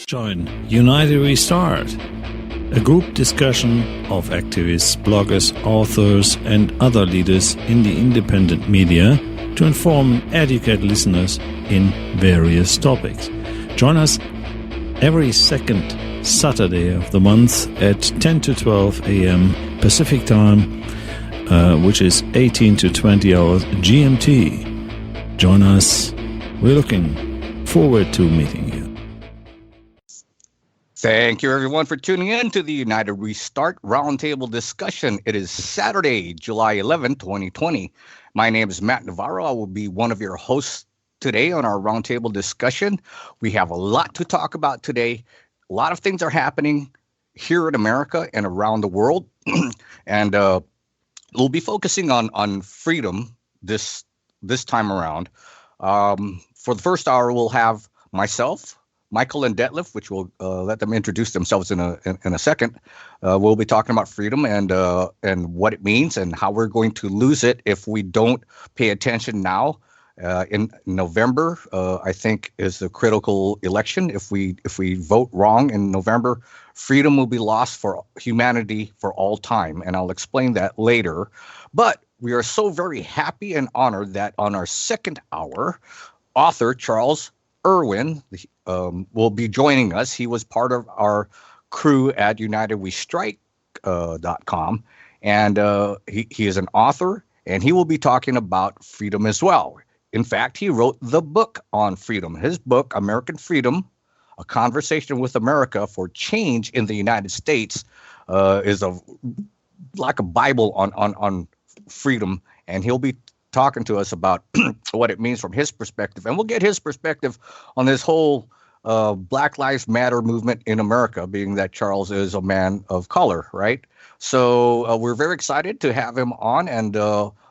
Join United We Start, a group discussion of activists, bloggers, authors and other leaders in the independent media to inform and educate listeners in various topics. Join us every second Saturday of the month at 10 to 12 a.m. Pacific time, which is 18 to 20 hours GMT. Join us. We're looking forward to meeting you. Thank you, everyone, for tuning in to the United Restart Roundtable discussion. It is Saturday, July 11, 2020. My name is Matt Navarro. I will be one of your hosts today on our Roundtable discussion. We have a lot to talk about today. A lot of things are happening here in America and around the world. And we'll be focusing on freedom this time around. For the first hour, we'll have myself, Michael and Detlev, which will let them introduce themselves in a second. We'll be talking about freedom and what it means and how we're going to lose it if we don't pay attention now. In November, I think, is the critical election. If we vote wrong in November, freedom will be lost for humanity for all time, and I'll explain that later. But we are so very happy and honored that on our second hour, author Charles Erwin will be joining us. He was part of our crew at UNITEDWESTART.com, and he is an author, and he will be talking about freedom as well. In fact, he wrote the book on freedom. His book, American Freedom, A Conversation with America for Change in the United States, is like a Bible on freedom, and he'll be talking to us about what it means from his perspective. And we'll get his perspective on this whole Black Lives Matter movement in America, being that Charles is a man of color, right? So we're very excited to have him on. And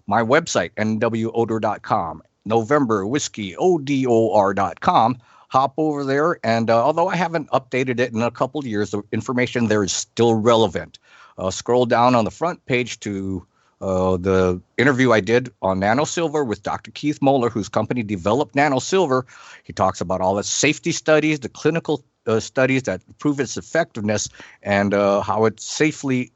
my website, nwodor.com, November Whiskey, ODOR.com. Hop over there. And although I haven't updated it in a couple of years, the information there is still relevant. Scroll down on the front page to the interview I did on nanosilver with Dr. Keith Moeller, whose company developed nanosilver. He talks about all the safety studies, the clinical studies that prove its effectiveness, and how it safely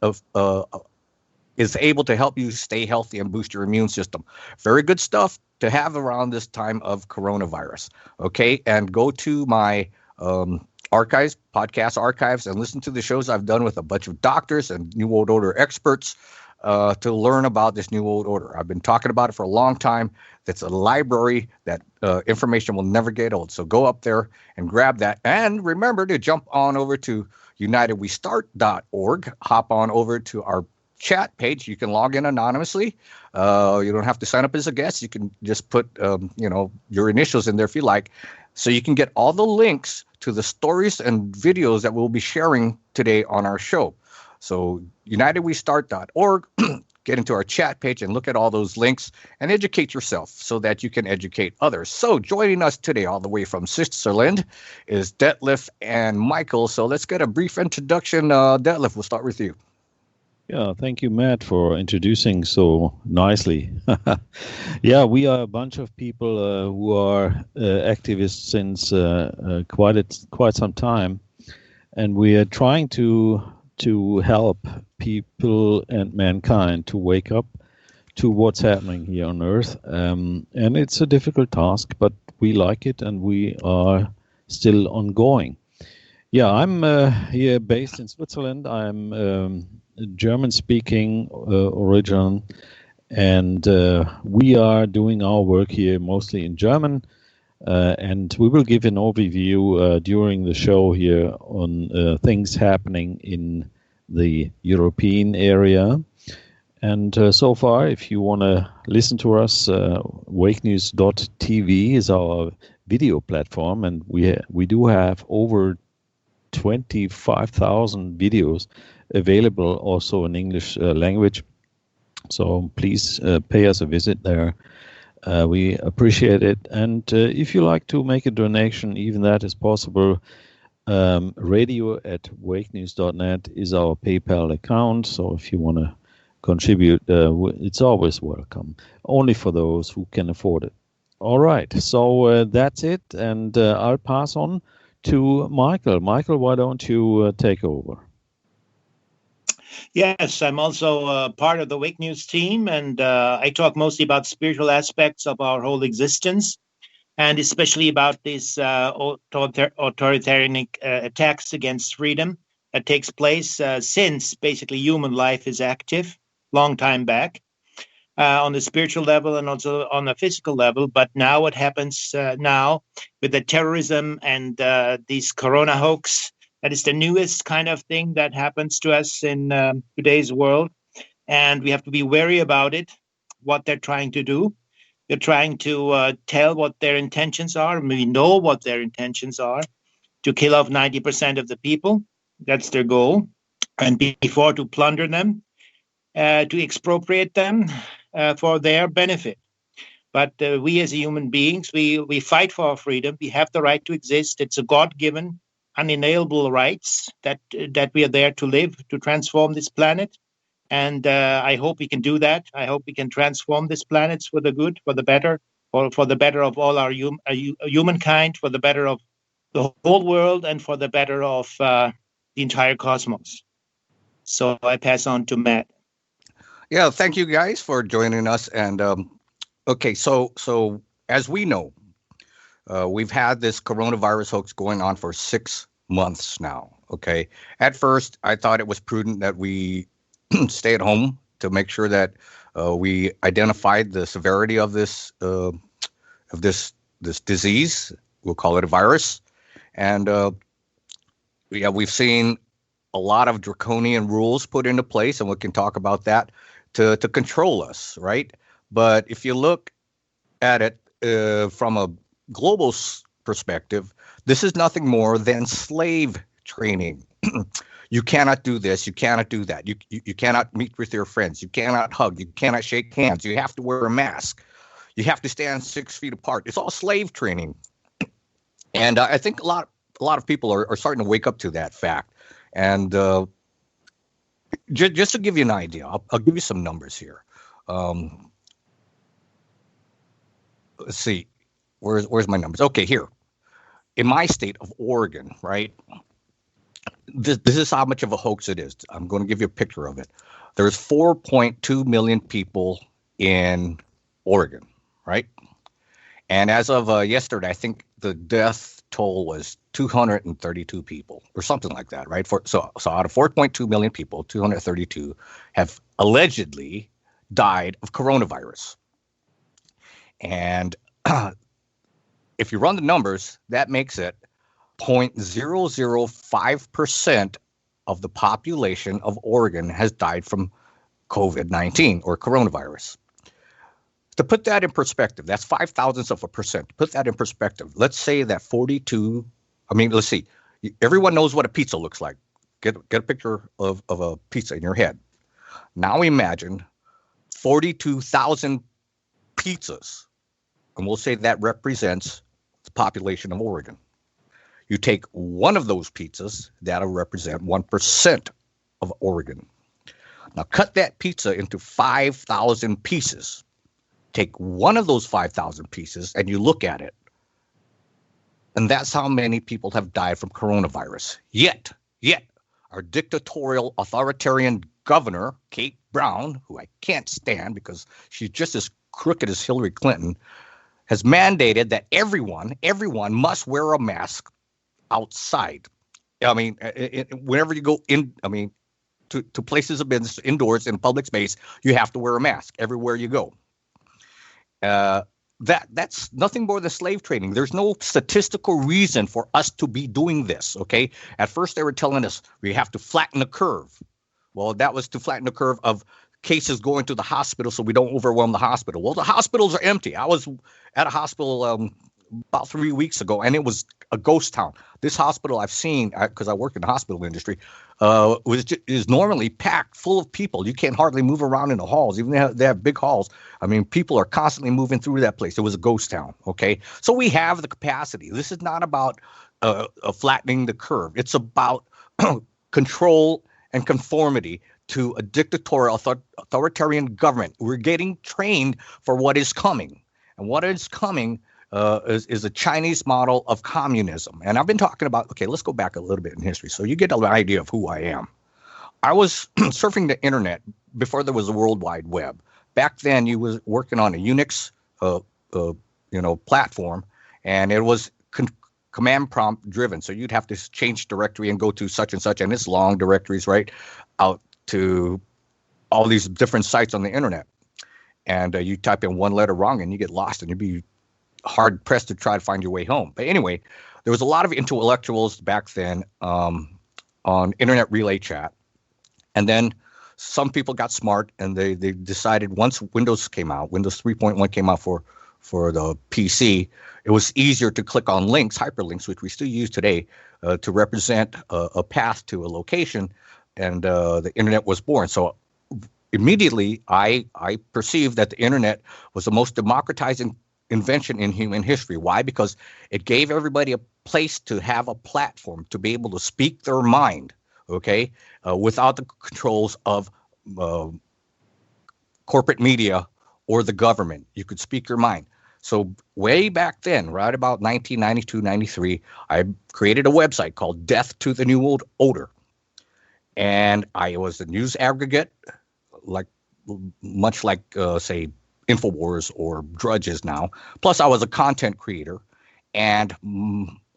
is able to help you stay healthy and boost your immune system. Very good stuff to have around this time of coronavirus. Okay, and go to my podcast archives, and listen to the shows I've done with a bunch of doctors and New World Order experts to learn about this New World Order. I've been talking about it for a long time. It's a library that information will never get old. So go up there and grab that. And remember to jump on over to UnitedWeStart.org. Hop on over to our chat page. You can log in anonymously. You don't have to sign up as a guest. You can just put your initials in there if you like. So you can get all the links to the stories and videos that we'll be sharing today on our show. So UnitedWeStart.org, get into our chat page and look at all those links and educate yourself so that you can educate others. So joining us today all the way from Switzerland is Detlev and Michael. So let's get a brief introduction. Detlev, we'll start with you. Yeah, thank you, Matt, for introducing so nicely. Yeah, we are a bunch of people who are activists since quite some time, and we are trying to help people and mankind to wake up to what's happening here on Earth. And it's a difficult task, but we like it and we are still ongoing. Yeah, I'm here based in Switzerland. I'm German-speaking origin, and we are doing our work here mostly in German. And we will give an overview during the show here on things happening in the European area. And so far, if you want to listen to us, wakenews.tv is our video platform, and we do have over 25,000 videos available also in English language. So please pay us a visit there. We appreciate it. And if you like to make a donation, even that is possible. radio@wakenews.net is our PayPal account. So if you want to contribute, it's always welcome. Only for those who can afford it. All right. So that's it. And I'll pass on to Michael. Michael, why don't you take over? Yes, I'm also part of the Wake News team, and I talk mostly about spiritual aspects of our whole existence, and especially about these authoritarian attacks against freedom that takes place since basically human life is active, long time back, on the spiritual level and also on the physical level. But now what happens now with the terrorism and these corona hoax, that is the newest kind of thing that happens to us in today's world. And we have to be wary about it, what they're trying to do. They're trying to tell what their intentions are. We know what their intentions are, to kill off 90% of the people. That's their goal. And before, to plunder them, to expropriate them for their benefit. But we as human beings, we fight for our freedom. We have the right to exist. It's a God-given, unalienable rights that we are there to live, to transform this planet. And I hope we can do that. I hope we can transform this planet for the good, for the better, for the better of all our humankind, for the better of the whole world, and for the better of the entire cosmos. So I pass on to Matt. Yeah, thank you guys for joining us. And okay, so as we know, we've had this coronavirus hoax going on for 6 months now. Okay, at first I thought it was prudent that we stay at home to make sure that we identified the severity of this disease. We'll call it a virus, and we've seen a lot of draconian rules put into place, and we can talk about that to control us, right? But if you look at it from a global perspective, this is nothing more than slave training. You cannot do this. You cannot do that. You cannot meet with your friends. You cannot hug. You cannot shake hands. You have to wear a mask. You have to stand 6 feet apart. It's all slave training. And I think a lot of people are starting to wake up to that fact. And just to give you an idea, I'll give you some numbers here. Let's see. Where's my numbers? Okay, here. In my state of Oregon, right? This is how much of a hoax it is. I'm going to give you a picture of it. There's 4.2 million people in Oregon, right? And as of yesterday, I think the death toll was 232 people or something like that, right? So out of 4.2 million people, 232 have allegedly died of coronavirus. And if you run the numbers, that makes it 0.005% of the population of Oregon has died from COVID-19 or coronavirus. To put that in perspective, that's 0.005%. To put that in perspective, let's say that let's see. Everyone knows what a pizza looks like. Get a picture of a pizza in your head. Now imagine 42,000 pizzas, and we'll say that represents the population of Oregon. You take one of those pizzas, that'll represent 1% of Oregon. Now cut that pizza into 5,000 pieces. Take one of those 5,000 pieces and you look at it. And that's how many people have died from coronavirus. Yet, our dictatorial, authoritarian governor, Kate Brown, who I can't stand because she's just as crooked as Hillary Clinton, has mandated that everyone must wear a mask outside. I mean, whenever you go in, to places of business, indoors, in public space, you have to wear a mask everywhere you go. That's nothing more than slave training. There's no statistical reason for us to be doing this, okay? At first, they were telling us we have to flatten the curve. Well, that was to flatten the curve of cases going to the hospital so we don't overwhelm the hospital. Well, the hospitals are empty. I was at a hospital about 3 weeks ago, and it was a ghost town. This hospital I've seen, because I work in the hospital industry, is normally packed full of people. You can't hardly move around in the halls. Even they have big halls. I mean, people are constantly moving through that place. It was a ghost town. Okay, so we have the capacity. This is not about flattening the curve. It's about control and conformity to a dictatorial, authoritarian government. We're getting trained for what is coming. And what is coming is a Chinese model of communism. And I've been talking about, okay, let's go back a little bit in history so you get an idea of who I am. I was surfing the internet before there was a World Wide Web. Back then, you was working on a Unix platform, and it was command prompt driven. So you'd have to change directory and go to such and such, and it's long directories, right, out to all these different sites on the internet. And you type in one letter wrong and you get lost and you'd be hard pressed to try to find your way home. But anyway, there was a lot of intellectuals back then on internet relay chat. And then some people got smart and they decided once Windows came out, Windows 3.1 came out for the PC, it was easier to click on links, hyperlinks, which we still use today, to represent a path to a location. And the internet was born. So immediately, I perceived that the internet was the most democratizing invention in human history. Why? Because it gave everybody a place to have a platform to be able to speak their mind, okay, without the controls of corporate media or the government. You could speak your mind. So way back then, right about 1992, 93, I created a website called Death to the New World Order. And I was a news aggregate, much like, say, InfoWars or Drudge is now. Plus, I was a content creator, and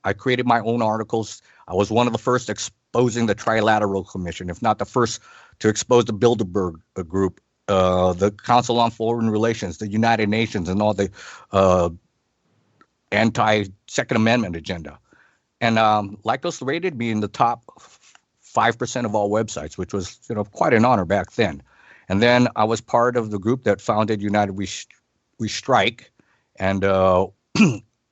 I created my own articles. I was one of the first exposing the Trilateral Commission, if not the first to expose the Bilderberg Group, the Council on Foreign Relations, the United Nations, and all the anti-Second Amendment agenda. And Lycos rated me in the top 5% of all websites, which was, quite an honor back then. And then I was part of the group that founded United We Strike. And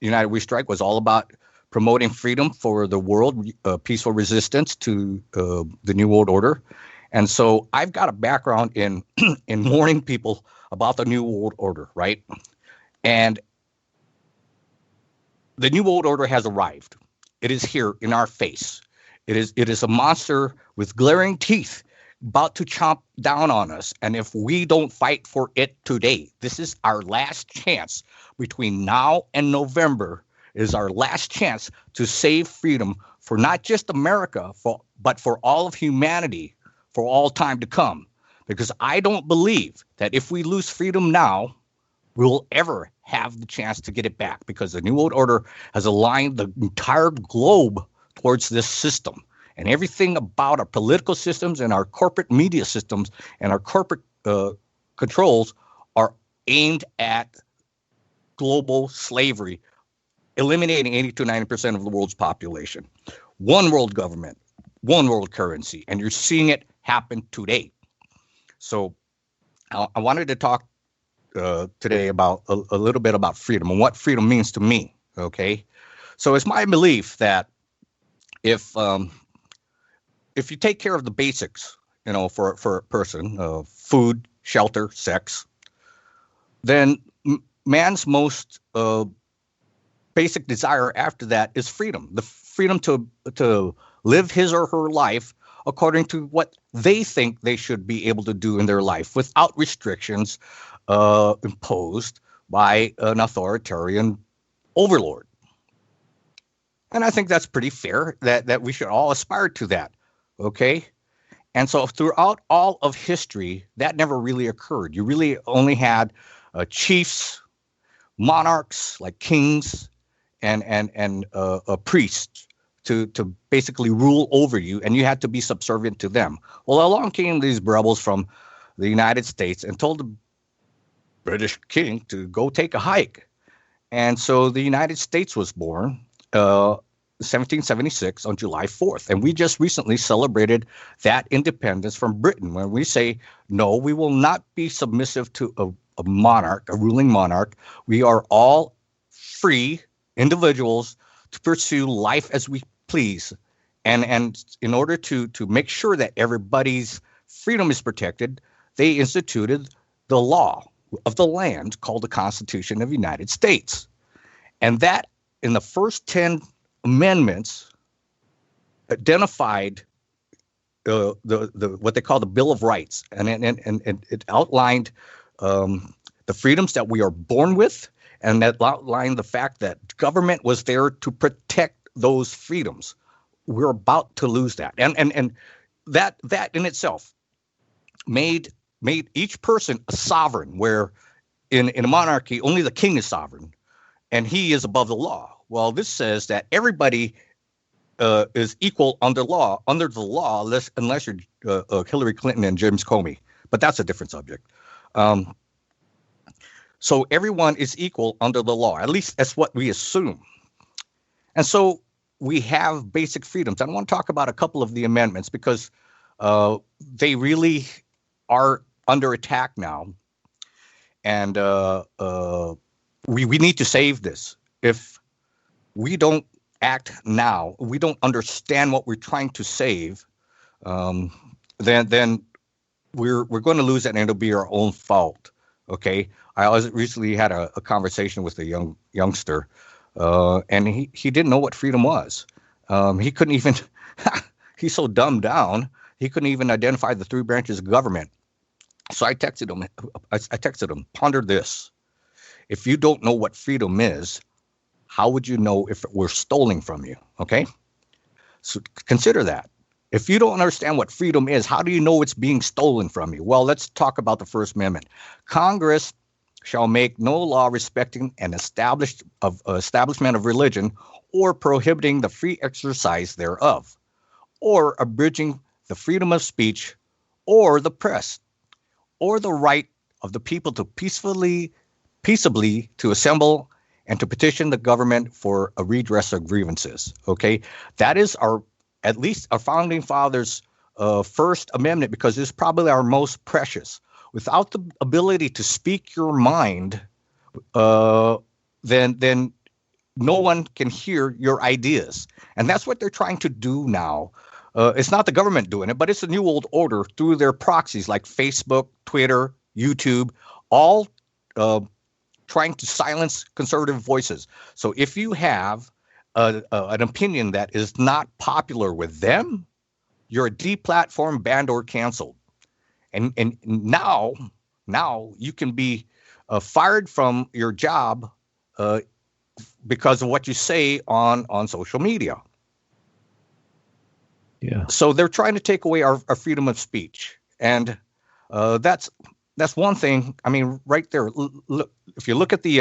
United We Strike was all about promoting freedom for the world, peaceful resistance to the New World Order. And so I've got a background in warning people about the New World Order, right? And the New World Order has arrived. It is here in our face. It is a monster with glaring teeth about to chomp down on us. And if we don't fight for it today, this is our last chance. Between now and November is our last chance to save freedom for not just America, but for all of humanity, for all time to come. Because I don't believe that if we lose freedom now, we'll ever have the chance to get it back, because the New World Order has aligned the entire globe towards this system. And everything about our political systems and our corporate media systems and our corporate controls are aimed at global slavery, eliminating 80 to 90% of the world's population. One world government, one world currency, and you're seeing it happen today. So I wanted to talk today about a little bit about freedom and what freedom means to me, okay? So it's my belief that if you take care of the basics, for a person, food, shelter, sex, then man's most basic desire after that is freedom. The freedom to live his or her life according to what they think they should be able to do in their life without restrictions imposed by an authoritarian overlord. And I think that's pretty fair, that we should all aspire to that, okay? And so throughout all of history, that never really occurred. You really only had chiefs, monarchs like kings, and priests to basically rule over you, and you had to be subservient to them. Well, along came these rebels from the United States and told the British king to go take a hike. And so the United States was born 1776 on July 4th. And we just recently celebrated that independence from Britain, when we say, no, we will not be submissive to a monarch, a ruling monarch. We are all free individuals to pursue life as we please. And in order to make sure that everybody's freedom is protected, they instituted the law of the land called the Constitution of the United States. And that, in the first 10 amendments, identified the what they call the Bill of Rights, and it outlined the freedoms that we are born with, and that outlined the fact that government was there to protect those freedoms. We're about to lose that, and that in itself made each person a sovereign, where in a monarchy only the king is sovereign and he is above the law. Well, this says that everybody is equal under the law, unless you're Hillary Clinton and James Comey, but that's a different subject. So everyone is equal under the law. At least that's what we assume. And so we have basic freedoms. I want to talk about a couple of the amendments because they really are under attack now. And we need to save this. If we don't act now, we don't understand what we're trying to save, then we're going to lose it, and it'll be our own fault. Okay, I recently had a conversation with a youngster, and he didn't know what freedom was. He couldn't even. He's so dumbed down. He couldn't even identify the three branches of government. So I texted him. Ponder this: if you don't know what freedom is, how would you know if it were stolen from you? Okay, so consider that. If you don't understand what freedom is, how do you know it's being stolen from you? Well, let's talk about the First Amendment. Congress shall make no law respecting an establishment of religion or prohibiting the free exercise thereof, or abridging the freedom of speech or the press, or the right of the people to peaceably to assemble and to petition the government for a redress of grievances. Okay, that is at least our founding fathers' First Amendment, because it's probably our most precious. Without the ability to speak your mind, then no one can hear your ideas, and that's what they're trying to do now. It's not the government doing it, but it's a new world order through their proxies like Facebook, Twitter, YouTube, all trying to silence conservative voices. So if you have an opinion that is not popular with them, you're deplatformed, banned, or canceled. And now you can be fired from your job because of what you say on social media. Yeah. So they're trying to take away our freedom of speech, and that's one thing. I mean, right there. Look, if you look at the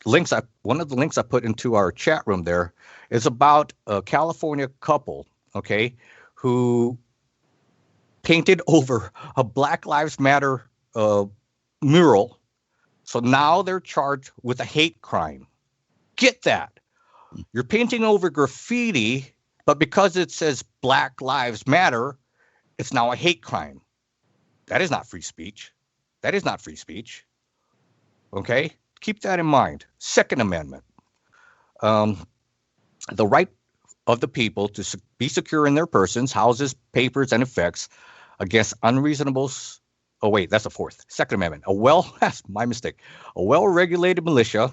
links, one of the links I put into our chat room there is about a California couple, okay, who painted over a Black Lives Matter mural. So now they're charged with a hate crime. Get that. You're painting over graffiti, but because it says Black Lives Matter, it's now a hate crime. That is not free speech. That is not free speech. Okay? Keep that in mind. Second Amendment. The right of the people to be secure in their persons, houses, papers, and effects against unreasonable. Oh, wait, that's the fourth. Second Amendment. That's my mistake. A well-regulated militia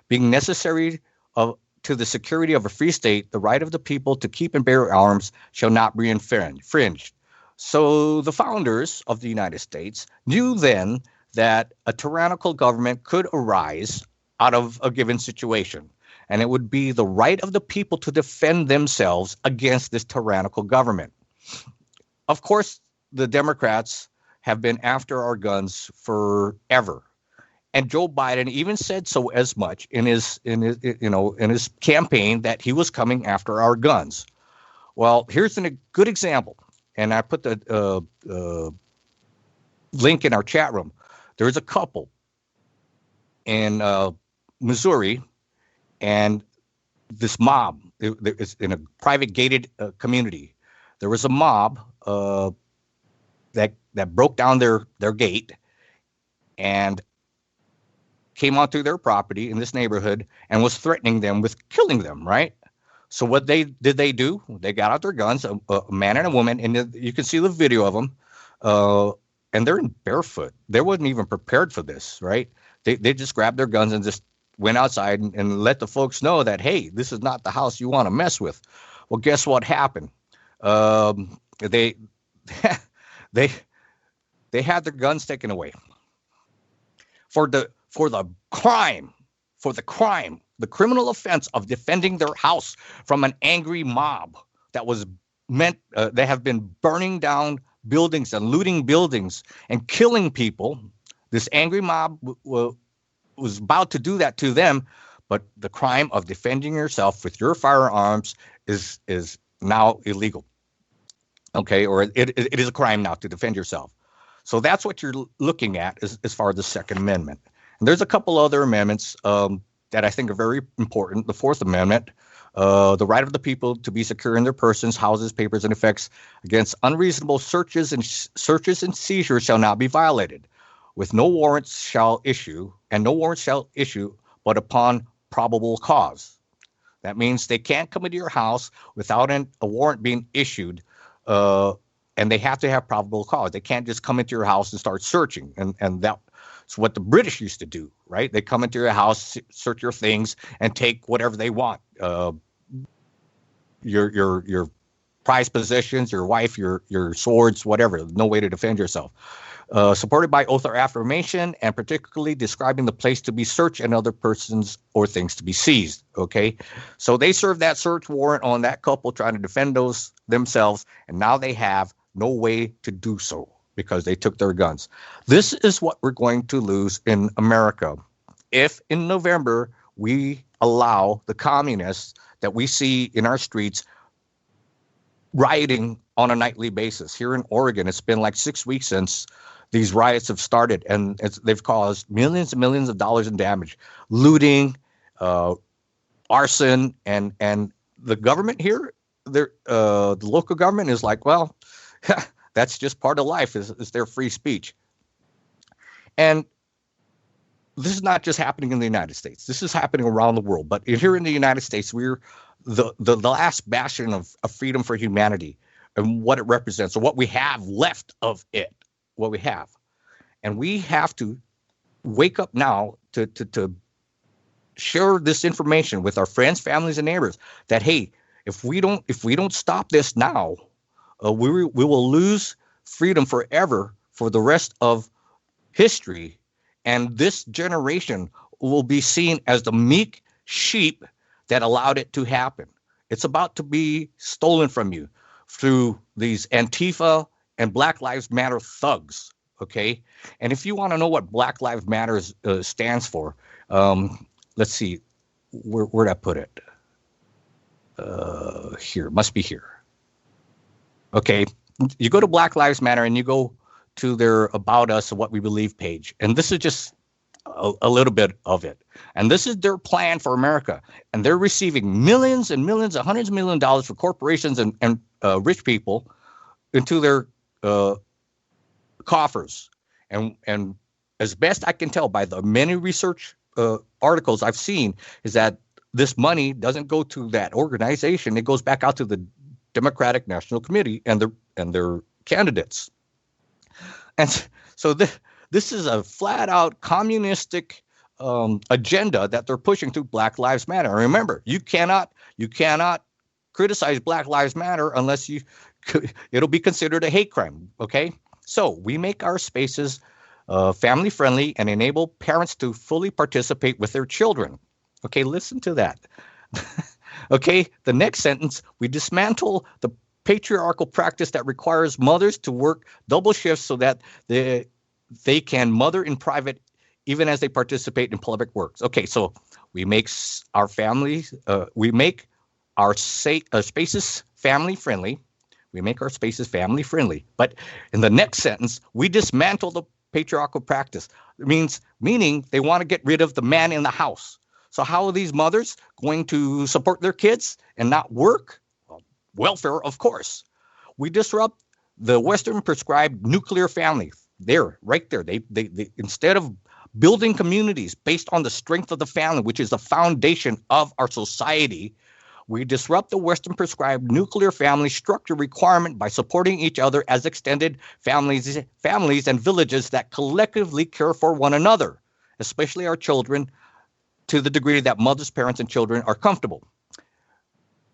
being necessary to the security of a free state, the right of the people to keep and bear arms shall not be infringed. So the founders of the United States knew then that a tyrannical government could arise out of a given situation, and it would be the right of the people to defend themselves against this tyrannical government. Of course, the Democrats have been after our guns forever. And Joe Biden even said so as much in his campaign that he was coming after our guns. Well, here's a good example, and I put the link in our chat room. There's a couple in Missouri, and this mob is in a private gated community. There was a mob that broke down their gate and came onto their property in this neighborhood and was threatening them with killing them, right? So what they do? They got out their guns, a man and a woman, and you can see the video of them, and they're in barefoot. They wasn't even prepared for this, right? They just grabbed their guns and just went outside and let the folks know that, hey, this is not the house you want to mess with. Well, guess what happened? They had their guns taken away for the criminal offense of defending their house from an angry mob that was they have been burning down buildings and looting buildings and killing people. This angry mob was about to do that to them, but the crime of defending yourself with your firearms is now illegal. Okay, or it is a crime now to defend yourself. So that's what you're looking at as far as the Second Amendment. And there's a couple other amendments that I think are very important. The Fourth Amendment, the right of the people to be secure in their persons, houses, papers, and effects against unreasonable searches and seizures shall not be violated, with no warrants shall issue, but upon probable cause. That means they can't come into your house without a warrant being issued, and they have to have probable cause. They can't just come into your house and start searching, and that's what the British used to do, right? They come into your house, search your things, and take whatever they want. Your prized possessions, your wife, your swords, whatever. No way to defend yourself. Supported by oath or affirmation, and particularly describing the place to be searched and other persons or things to be seized. Okay, so they served that search warrant on that couple trying to defend themselves, and now they have no way to do so because they took their guns. This is what we're going to lose in America if in November we allow the communists that we see in our streets rioting on a nightly basis. Here in Oregon, it's been like 6 weeks since these riots have started, and they've caused millions and millions of dollars in damage, looting, arson, and the government here, the local government is like, well, that's just part of life, is their free speech. And this is not just happening in the United States. This is happening around the world. But here in the United States, we're the last bastion of freedom for humanity and what it represents, or what we have left of it, what we have. And we have to wake up now to share this information with our friends, families, and neighbors that, hey, if we don't stop this now, we will lose freedom forever for the rest of history. And this generation will be seen as the meek sheep that allowed it to happen. It's about to be stolen from you through these Antifa and Black Lives Matter thugs. Okay. And if you want to know what Black Lives Matter stands for, let's see, where'd I put it? Here, must be here. Okay. You go to Black Lives Matter and you go to their About Us and What We Believe page. And this is just a little bit of it. And this is their plan for America. And they're receiving millions and millions, hundreds of millions of dollars for corporations and rich people into their coffers. And as best I can tell by the many research articles I've seen, is that this money doesn't go to that organization. It goes back out to the Democratic National Committee and their candidates. And so this is a flat out communistic agenda that they're pushing through Black Lives Matter. And remember, you cannot criticize Black Lives Matter unless it'll be considered a hate crime. Okay. So we make our spaces family friendly and enable parents to fully participate with their children. Okay. Listen to that. Okay. The next sentence, we dismantle the patriarchal practice that requires mothers to work double shifts so that they can mother in private even as they participate in public works. Okay, so we make our families, we make our spaces family friendly. We make our spaces family friendly. But in the next sentence, we dismantle the patriarchal practice. Meaning they want to get rid of the man in the house. So how are these mothers going to support their kids and not work? Well, welfare, of course. We disrupt the Western prescribed nuclear family. Right there. They instead of building communities based on the strength of the family, which is the foundation of our society. We disrupt the Western prescribed nuclear family structure requirement by supporting each other as extended families and villages that collectively care for one another, especially our children, to the degree that mothers, parents, and children are comfortable.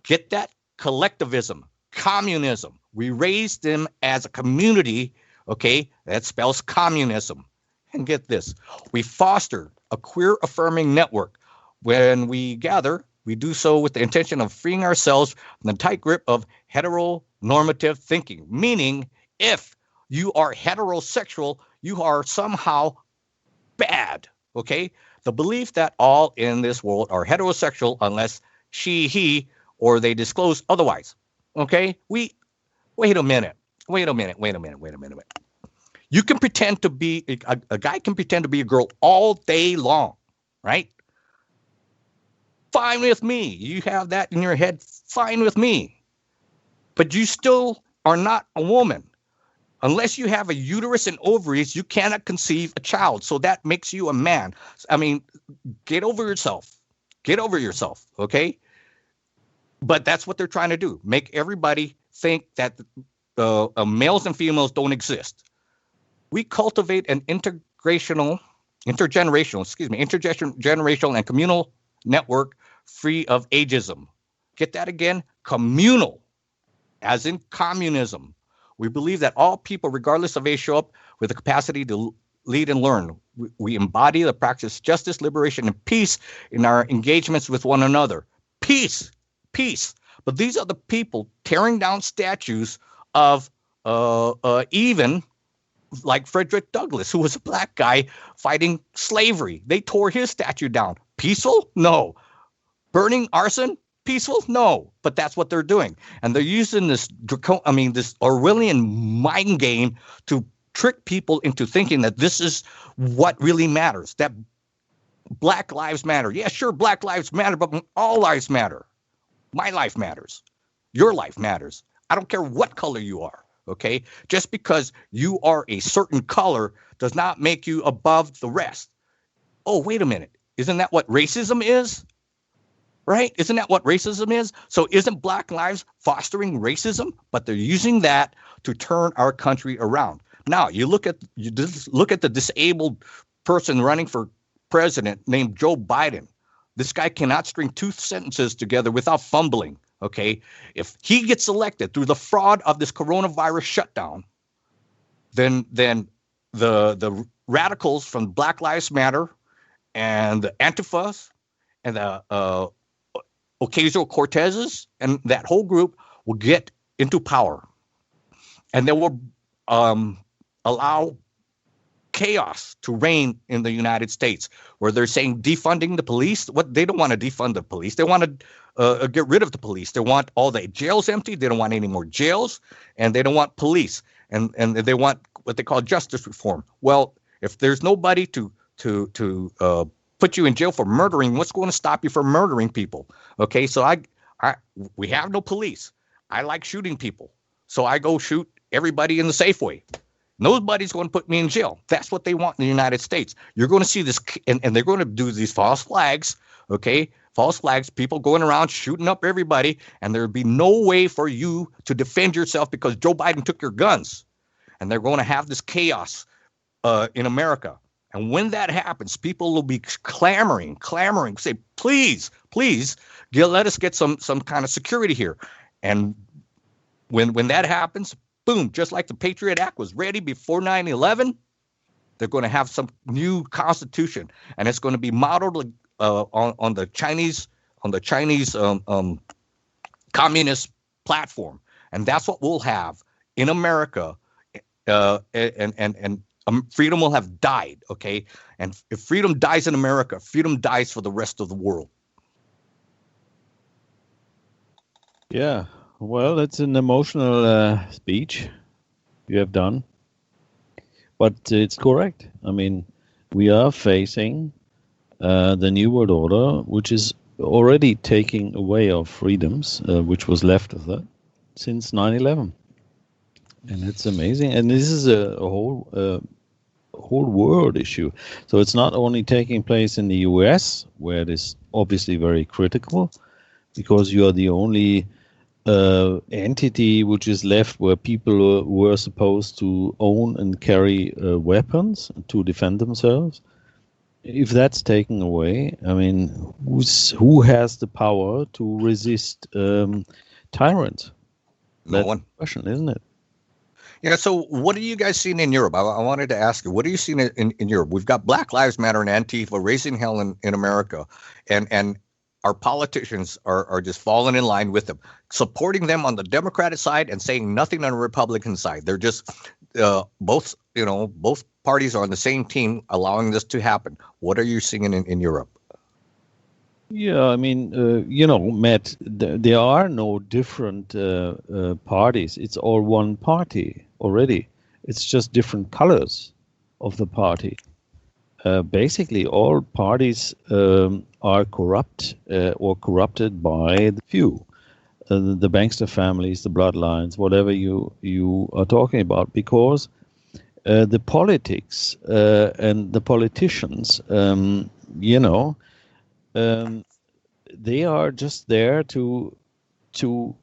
Get that? Collectivism, communism. We raise them as a community, okay? That spells communism. And get this, we foster a queer affirming network. When we gather, we do so with the intention of freeing ourselves from the tight grip of heteronormative thinking, meaning if you are heterosexual, you are somehow bad, okay? The belief that all in this world are heterosexual unless she, he, or they disclose otherwise, okay? Wait a minute. You can pretend to be, a guy can pretend to be a girl all day long, right? Fine with me. You have that in your head, fine with me. But you still are not a woman. Unless you have a uterus and ovaries, you cannot conceive a child. So that makes you a man. I mean, get over yourself. Get over yourself, okay? But that's what they're trying to do. Make everybody think that males and females don't exist. We cultivate an intergenerational and communal network free of ageism. Get that again? Communal, as in communism. We believe that all people, regardless of age, show up with the capacity to lead and learn. We embody the practice, justice, liberation, and peace in our engagements with one another. Peace. But these are the people tearing down statues of even like Frederick Douglass, who was a black guy fighting slavery. They tore his statue down. Peaceful? No. Burning arson? Peaceful? No. But that's what they're doing. And they're using this Orwellian mind game to trick people into thinking that this is what really matters, that Black lives matter. Yeah, sure, Black lives matter, but all lives matter. My life matters. Your life matters. I don't care what color you are. Okay, just because you are a certain color does not make you above the rest. Oh, wait a minute. Isn't that what racism is? Right? Isn't that what racism is? So isn't Black lives fostering racism? But they're using that to turn our country around. Now, you look at the disabled person running for president named Joe Biden. This guy cannot string two sentences together without fumbling. Okay, if he gets elected through the fraud of this coronavirus shutdown, then the radicals from Black Lives Matter and the Antifas and the occasional Cortezes and that whole group will get into power, and they will allow chaos to reign in the United States, where they're saying defunding the police. What they don't want to defund the police. They want to get rid of the police. They want all the jails empty. They don't want any more jails, and they don't want police. And they want what they call justice reform. Well, if there's nobody to put you in jail for murdering, what's going to stop you from murdering people? Okay, so we have no police. I like shooting people, so I go shoot everybody in the Safeway. Nobody's going to put me in jail. That's what they want in the United States. You're going to see this, and they're going to do these false flags, okay? False flags, people going around shooting up everybody, and there'll be no way for you to defend yourself because Joe Biden took your guns. And they're going to have this chaos in America. And when that happens, people will be clamoring, say, please, let us get some kind of security here. And when that happens, boom, just like the Patriot Act was ready before 9/11, they're going to have some new constitution, and it's going to be modeled on the Chinese communist platform, and that's what we'll have in America, and freedom will have died. Okay, and if freedom dies in America, freedom dies for the rest of the world. Yeah. Well, it's an emotional speech you have done, but it's correct. I mean, we are facing the New World Order, which is already taking away our freedoms, which was left of that since 9/11. And it's amazing. And this is a whole whole world issue. So it's not only taking place in the US, where it is obviously very critical, because you are the only entity which is left where people were supposed to own and carry weapons to defend themselves. If that's taken away, I mean, who has the power to resist tyrants? No That's one. the question, isn't it? Yeah, so what are you guys seeing in Europe? I wanted to ask you, what are you seeing in Europe? We've got Black Lives Matter and Antifa raising hell in America, and our politicians are just falling in line with them, supporting them on the Democratic side and saying nothing on the Republican side. They're just both parties are on the same team, allowing this to happen. What are you seeing in Europe? Yeah, I mean, Matt, there are no different parties. It's all one party already. It's just different colors of the party. Basically, all parties are corrupt or corrupted by the few, the bankster families, the bloodlines, whatever you are talking about, because the politics and the politicians, they are just there to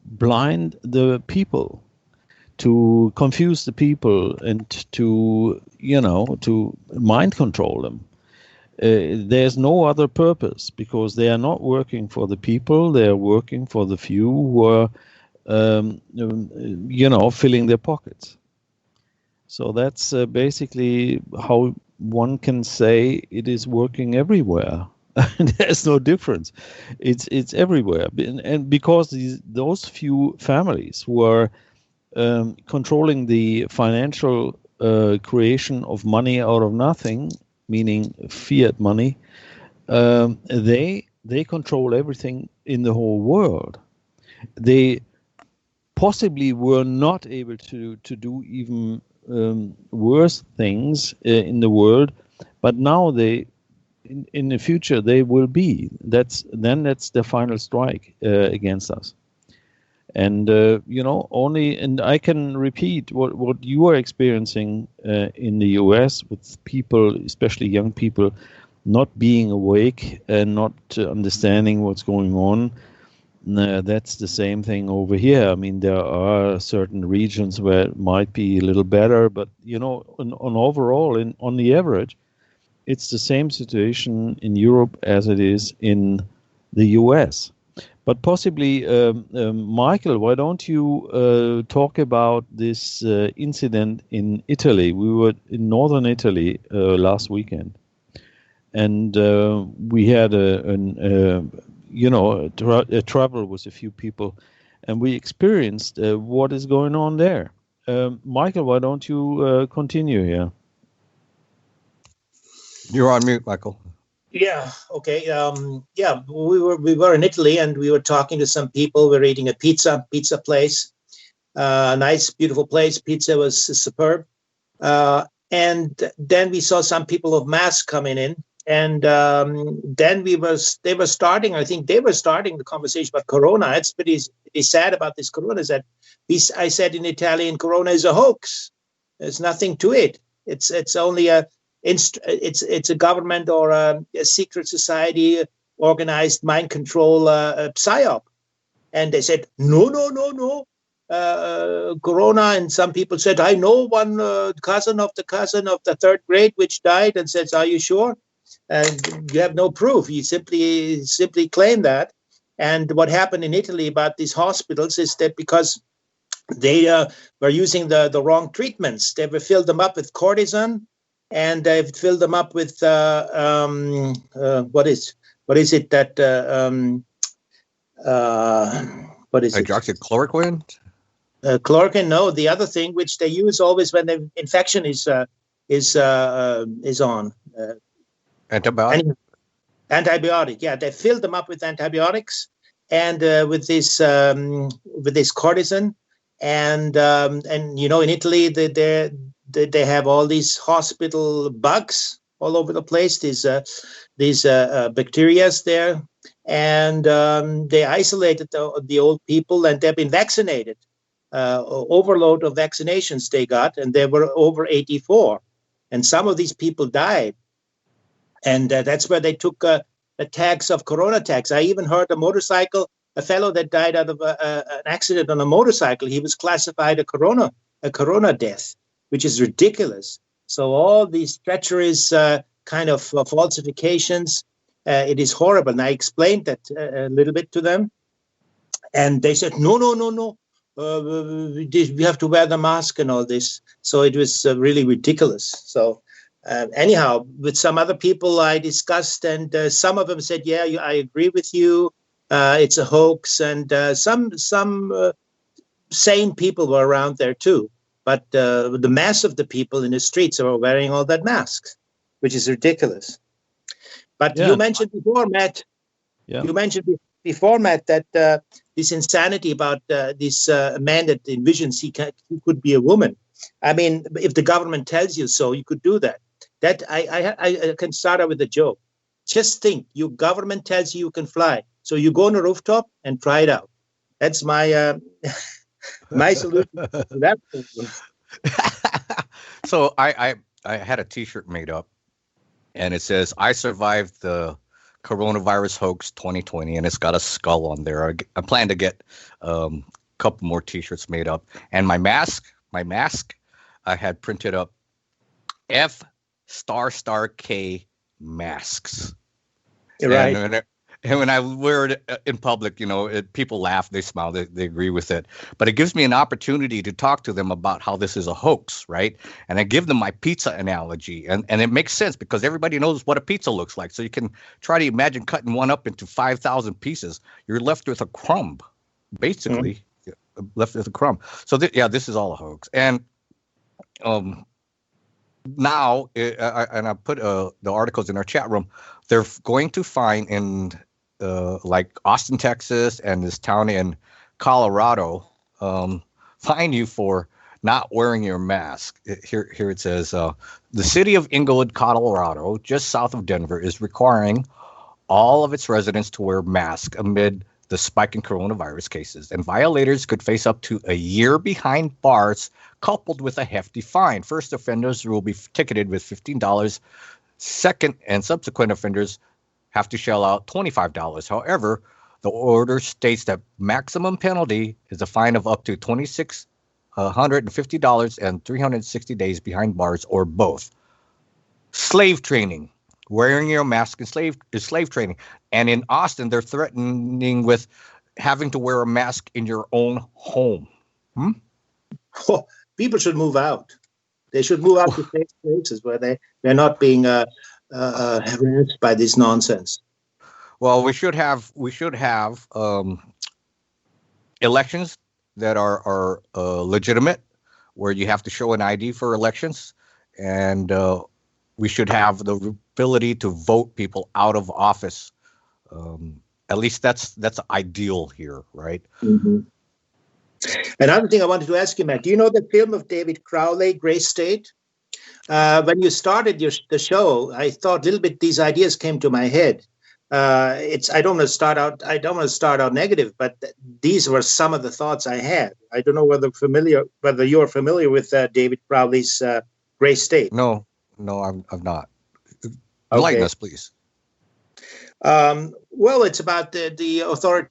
blind the people, to confuse the people, and to mind control them. There's no other purpose, because they are not working for the people. They are working for the few who are, filling their pockets. So that's basically how one can say it is working everywhere. There's no difference. It's everywhere, and because those few families who are controlling the financial creation of money out of nothing, meaning fiat money, they control everything in the whole world. They possibly were not able to do even worse things in the world, but now in the future they will be. That's the final strike against us. And and I can repeat what you are experiencing in the US, with people, especially young people, not being awake and not understanding what's going on. That's the same thing over here. I mean, there are certain regions where it might be a little better, but on overall, on the average, it's the same situation in Europe as it is in the US. But possibly, Michael, why don't you talk about this incident in Italy? We were in northern Italy last weekend, and we had a travel with a few people, and we experienced what is going on there. Michael, why don't you continue here? You're on mute, Michael. Yeah. Okay. We were in Italy, and we were talking to some people. We were eating a pizza place, nice, beautiful place. Pizza was superb. And then we saw some people of masks coming in, and then they were starting. I think they were starting the conversation about Corona. It's pretty sad about this Corona. Is that I said in Italian, Corona is a hoax. There's nothing to it. It's only it's a government or a secret society organized mind control psyop. And they said, no, Corona. And some people said, I know one cousin of the third grade which died, and says, are you sure? And you have no proof. You simply claim that. And what happened in Italy about these hospitals is that because they were using the wrong treatments, they filled them up with cortisone, and they've filled them up with what is it that what is hydroxychloroquine? Chloroquine? No, the other thing which they use always when the infection is on. Antibiotic. Yeah, they filled them up with antibiotics and with this cortisone, and in Italy they have all these hospital bugs all over the place. These bacteria there, and they isolated the old people, and they've been vaccinated. Overload of vaccinations they got, and they were over 84. and some of these people died. And that's where they took the tags of corona tags. I even heard a fellow that died out of an accident on a motorcycle. He was classified a corona death, which is ridiculous. So all these treacherous kind of falsifications, it is horrible. And I explained that a little bit to them. And they said, no. We have to wear the mask and all this. So it was really ridiculous. So anyhow, with some other people I discussed, and some of them said, yeah, I agree with you. It's a hoax. And some sane people were around there too. But the mass of the people in the streets are wearing all that masks, which is ridiculous. But you mentioned before, Matt, that this insanity about this man that envisions he could be a woman. I mean, if the government tells you so, you could do that. That I can start out with a joke. Just think, your government tells you can fly, so you go on a rooftop and try it out. That's my my solution to that. So I had a T-shirt made up, and it says, "I survived the coronavirus hoax 2020," and it's got a skull on there. I plan to get a couple more T-shirts made up, and my mask, I had printed up F**K masks. Right. And when I wear it in public, people laugh, they smile, they agree with it. But it gives me an opportunity to talk to them about how this is a hoax, right? And I give them my pizza analogy. And it makes sense because everybody knows what a pizza looks like. So you can try to imagine cutting one up into 5,000 pieces. You're left with a crumb, basically. Left with a crumb. So, this is all a hoax. And now, I put the articles in our chat room, they're going to find in like Austin, Texas, and this town in Colorado, fine you for not wearing your mask. Here it says, the city of Inglewood, Colorado, just south of Denver, is requiring all of its residents to wear masks amid the spike in coronavirus cases, and violators could face up to a year behind bars, coupled with a hefty fine. First offenders will be ticketed with $15. Second and subsequent offenders have to shell out $25. However, the order states that maximum penalty is a fine of up to $2,650 and 360 days behind bars, or both. Slave training. Wearing your mask is slave training. And in Austin, they're threatening with having to wear a mask in your own home. Oh, people should move out. They should move out to safe places where they're not being harassed by this nonsense. Well, we should have elections that are legitimate, where you have to show an ID for elections, and we should have the ability to vote people out of office. At least that's ideal here, right? Mm-hmm. Another thing I wanted to ask you, Matt, do you know the film of David Crowley, Gray State? When you started the show, I thought a little bit these ideas came to my head. I don't want to start out negative, but these were some of the thoughts I had. I don't know whether you're familiar with David Crowley's Gray State. No, I'm not. Enlighten us, please. Well, it's about the authority.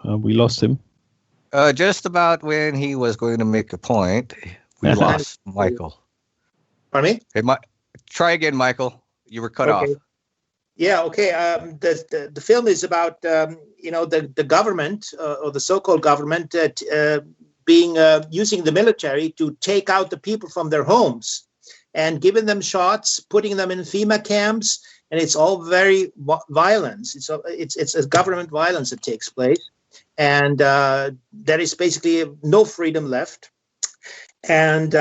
We lost him. Just about when he was going to make a point, we lost Michael. Pardon me? Hey, try again, Michael. You were cut off. Yeah. Okay. The film is about the government or the so-called government using the military to take out the people from their homes and giving them shots, putting them in FEMA camps, and it's all very violence. It's a government violence that takes place, and there is basically no freedom left. And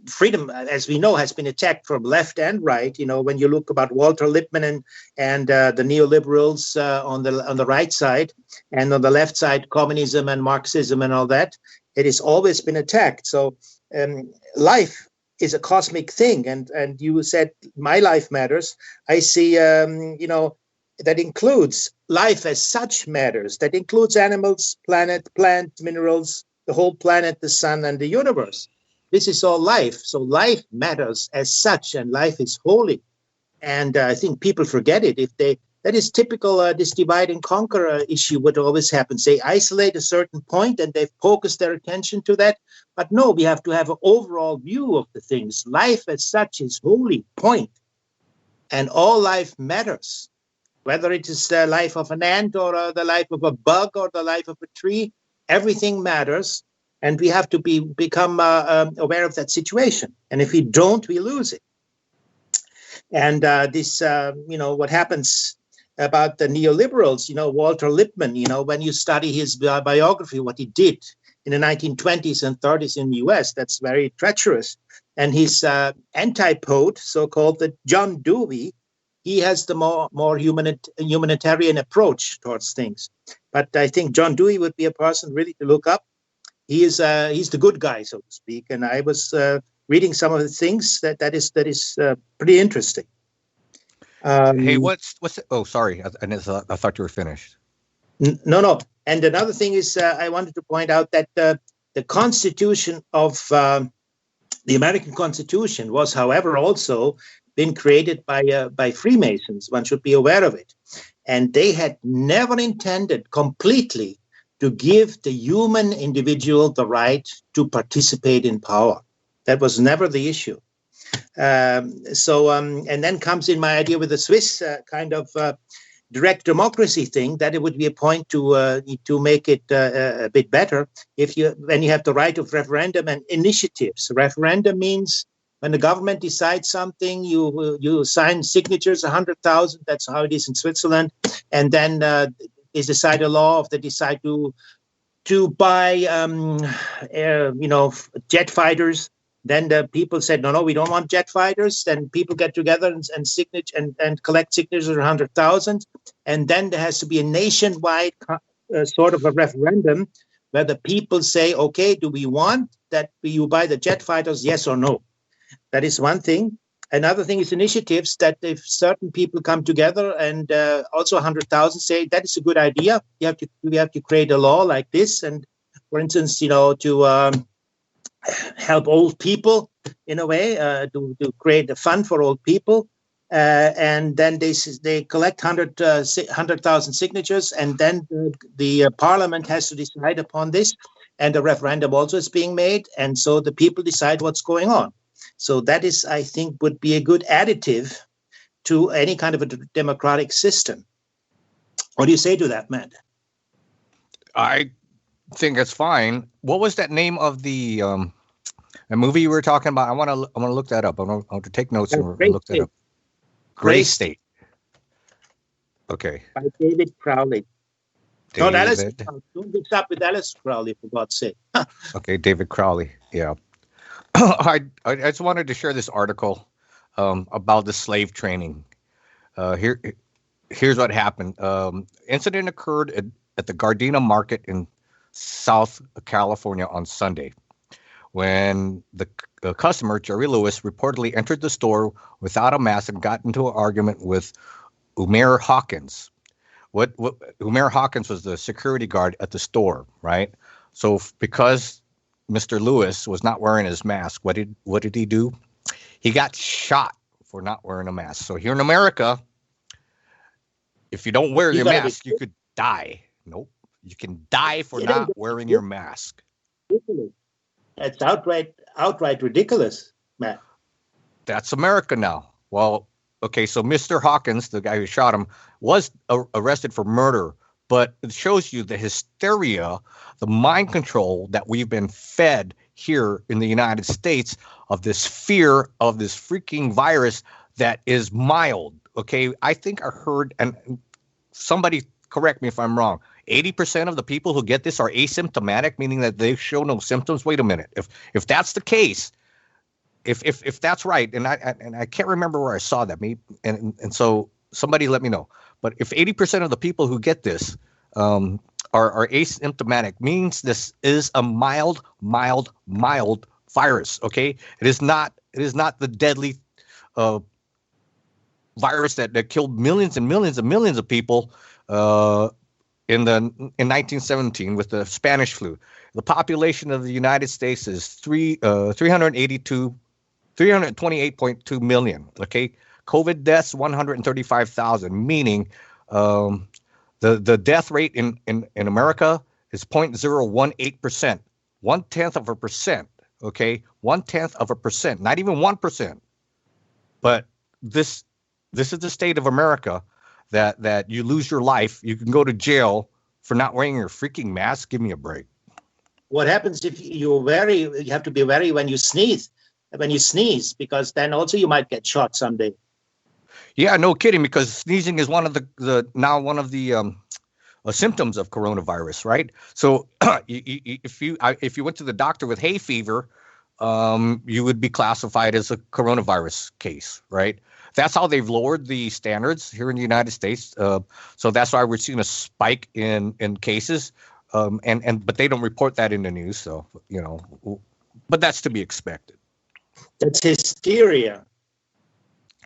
freedom, as we know, has been attacked from left and right. When you look about Walter Lippmann and the neoliberals on the right side, and on the left side, communism and Marxism and all that, it has always been attacked. So life is a cosmic thing, and you said my life matters. I see, that includes life as such matters. That includes animals, planet, plants, minerals, the whole planet, the sun, and the universe. This is all life. So life matters as such, and life is holy. And I think people forget it. That is typical, this divide and conquer issue would always happen. They isolate a certain point and they focus their attention to that. But no, we have to have an overall view of the things. Life as such is holy, point. And all life matters. Whether it is the life of an ant or the life of a bug or the life of a tree, everything matters. And we have to become aware of that situation. And if we don't, we lose it. And what happens about the neoliberals, Walter Lippmann, when you study his biography, what he did in the 1920s and 30s in the US, that's very treacherous. And his antipode, so-called the John Dewey, he has the more humanitarian approach towards things. But I think John Dewey would be a person really to look up. He's the good guy, so to speak. And I was reading some of the things that is pretty interesting. Hey, what's it? Oh, sorry. I thought you were finished. No. And another thing is, I wanted to point out that the Constitution of the American Constitution was, however, also been created by Freemasons. One should be aware of it. And they had never intended completely to give the human individual the right to participate in power. That was never the issue. And then comes in my idea with the Swiss kind of direct democracy thing, that it would be a point to make it a bit better when you have the right of referendum and initiatives. Referendum means when the government decides something, you sign signatures, 100,000. That's how it is in Switzerland, and then they decide a law. If they decide to buy, jet fighters. Then the people said, no, we don't want jet fighters. Then people get together and collect signatures of 100,000. And then there has to be a nationwide sort of a referendum where the people say, okay, do we want that you buy the jet fighters, yes or no? That is one thing. Another thing is initiatives that if certain people come together and also 100,000 say that is a good idea, we have to create a law like this. And for instance, to help old people in a way, to create a fund for old people. And then they collect 100,000 signatures, and then the parliament has to decide upon this, and a referendum also is being made, and so the people decide what's going on. So that is, I think, would be a good additive to any kind of a democratic system. What do you say to that, Matt? I think it's fine. What was that name of the movie you were talking about? I want to look that up. I want to take notes and look that up. Gray State. Okay. By David Crowley. Not Alice. Don't mix up with Alice Crowley, for God's sake. Okay, David Crowley. Yeah. I just wanted to share this article about the slave training. Here's what happened. Incident occurred at the Gardena Market in South California on Sunday, when the customer, Jerry Lewis, reportedly entered the store without a mask and got into an argument with Umair Hawkins. What Umair Hawkins was the security guard at the store, right? So because Mr. Lewis was not wearing his mask, what did he do? He got shot for not wearing a mask. So here in America, if you don't wear your mask, you could die. Nope. You can die for not wearing your mask. That's outright ridiculous, Matt. That's America now. Well, okay, so Mr. Hawkins, the guy who shot him, was arrested for murder, but it shows you the hysteria, the mind control that we've been fed here in the United States of this fear of this freaking virus that is mild. Okay, I think I heard, and somebody correct me if I'm wrong, 80% of the people who get this are asymptomatic, meaning that they show no symptoms. Wait a minute. If that's the case, if that's right, and I can't remember where I saw that, and so somebody let me know. But if 80% of the people who get this are asymptomatic, means this is a mild virus. Okay, it is not the deadly virus that killed millions and millions and millions of people in 1917 with the Spanish flu. the population of the United States is 328.2 million. Okay, COVID deaths 135,000, meaning the death rate in America is 0.018%, 0.1%. Okay, 0.1%, not even 1%. But this is the state of America, that you lose your life, you can go to jail for not wearing your freaking mask. Give me a break. What happens if you have to be wary when you sneeze, because then also you might get shot someday. Yeah, no kidding, because sneezing is one of the symptoms of coronavirus, right? So if you went to the doctor with hay fever, you would be classified as a coronavirus case, right? That's how they've lowered the standards here in the United States. So that's why we're seeing a spike in cases. But they don't report that in the news. So, but that's to be expected. That's hysteria.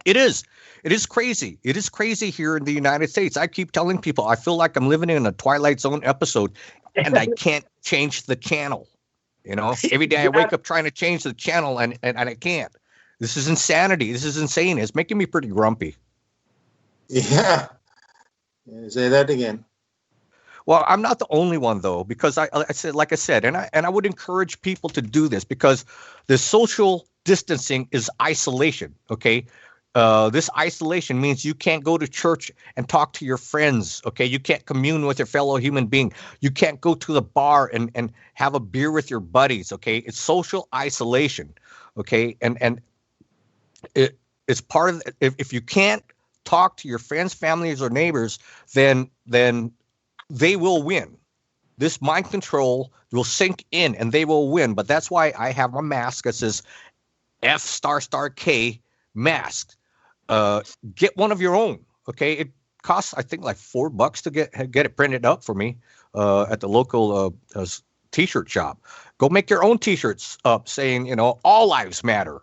It is. It is crazy. It is crazy here in the United States. I keep telling people, I feel like I'm living in a Twilight Zone episode, and I can't change the channel. Every day I wake up trying to change the channel, and I can't. This is insanity. This is insane. It's making me pretty grumpy. Yeah. Say that again. Well, I'm not the only one, though, because I said, and I would encourage people to do this, because the social distancing is isolation. Okay. This isolation means you can't go to church and talk to your friends. Okay. You can't commune with your fellow human being. You can't go to the bar and have a beer with your buddies. Okay. It's social isolation. Okay. And it's part of, if you can't talk to your friends, families, or neighbors, then they will win. This mind control will sink in and they will win. But that's why I have a mask that says F***K mask. Get one of your own. Okay. It costs, I think, like $4 to get it printed up for me at the local T-shirt shop. Go make your own T-shirts up saying, all lives matter.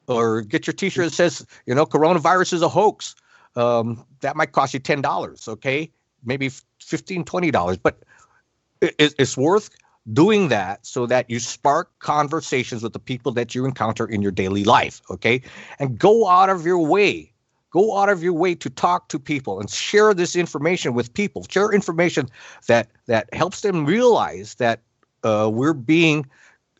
Or get your T-shirt that says, coronavirus is a hoax. That might cost you $10. Okay. Maybe $15, $20, but it's worth doing that so that you spark conversations with the people that you encounter in your daily life. Okay. And go out of your way to talk to people and share this information with people. Share information that helps them realize that we're being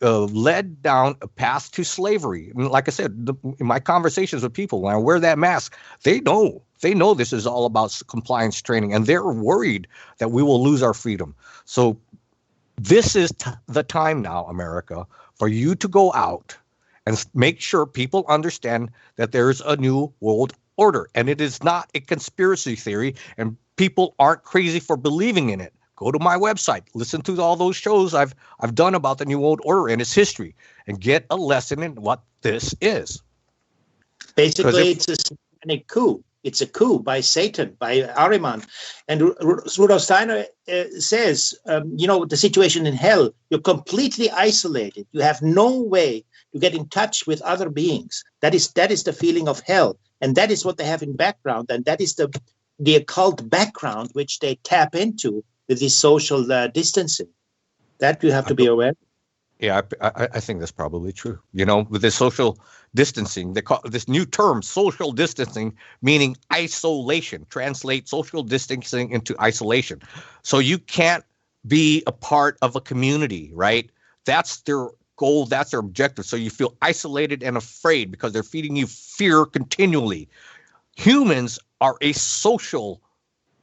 led down a path to slavery. And like I said, in my conversations with people, when I wear that mask, they know this is all about compliance training, and they're worried that we will lose our freedom. So this is the time now, America, for you to go out and make sure people understand that there is a new world order, and it is not a conspiracy theory, and people aren't crazy for believing in it. Go to my website, listen to all those shows I've done about the New World Order and its history, and get a lesson in what this is. Basically, it's a satanic coup. It's a coup by Satan, by Ahriman. And Rudolf Steiner says, the situation in hell, you're completely isolated. You have no way to get in touch with other beings. That is the feeling of hell. And that is what they have in background. And that is the occult background which they tap into with this social distancing. That you have to be aware. Yeah, I think that's probably true. With this social distancing, they call this new term social distancing, meaning isolation. Translate social distancing into isolation. So you can't be a part of a community, right? That's their goal. That's their objective. So you feel isolated and afraid because they're feeding you fear continually. Humans are a social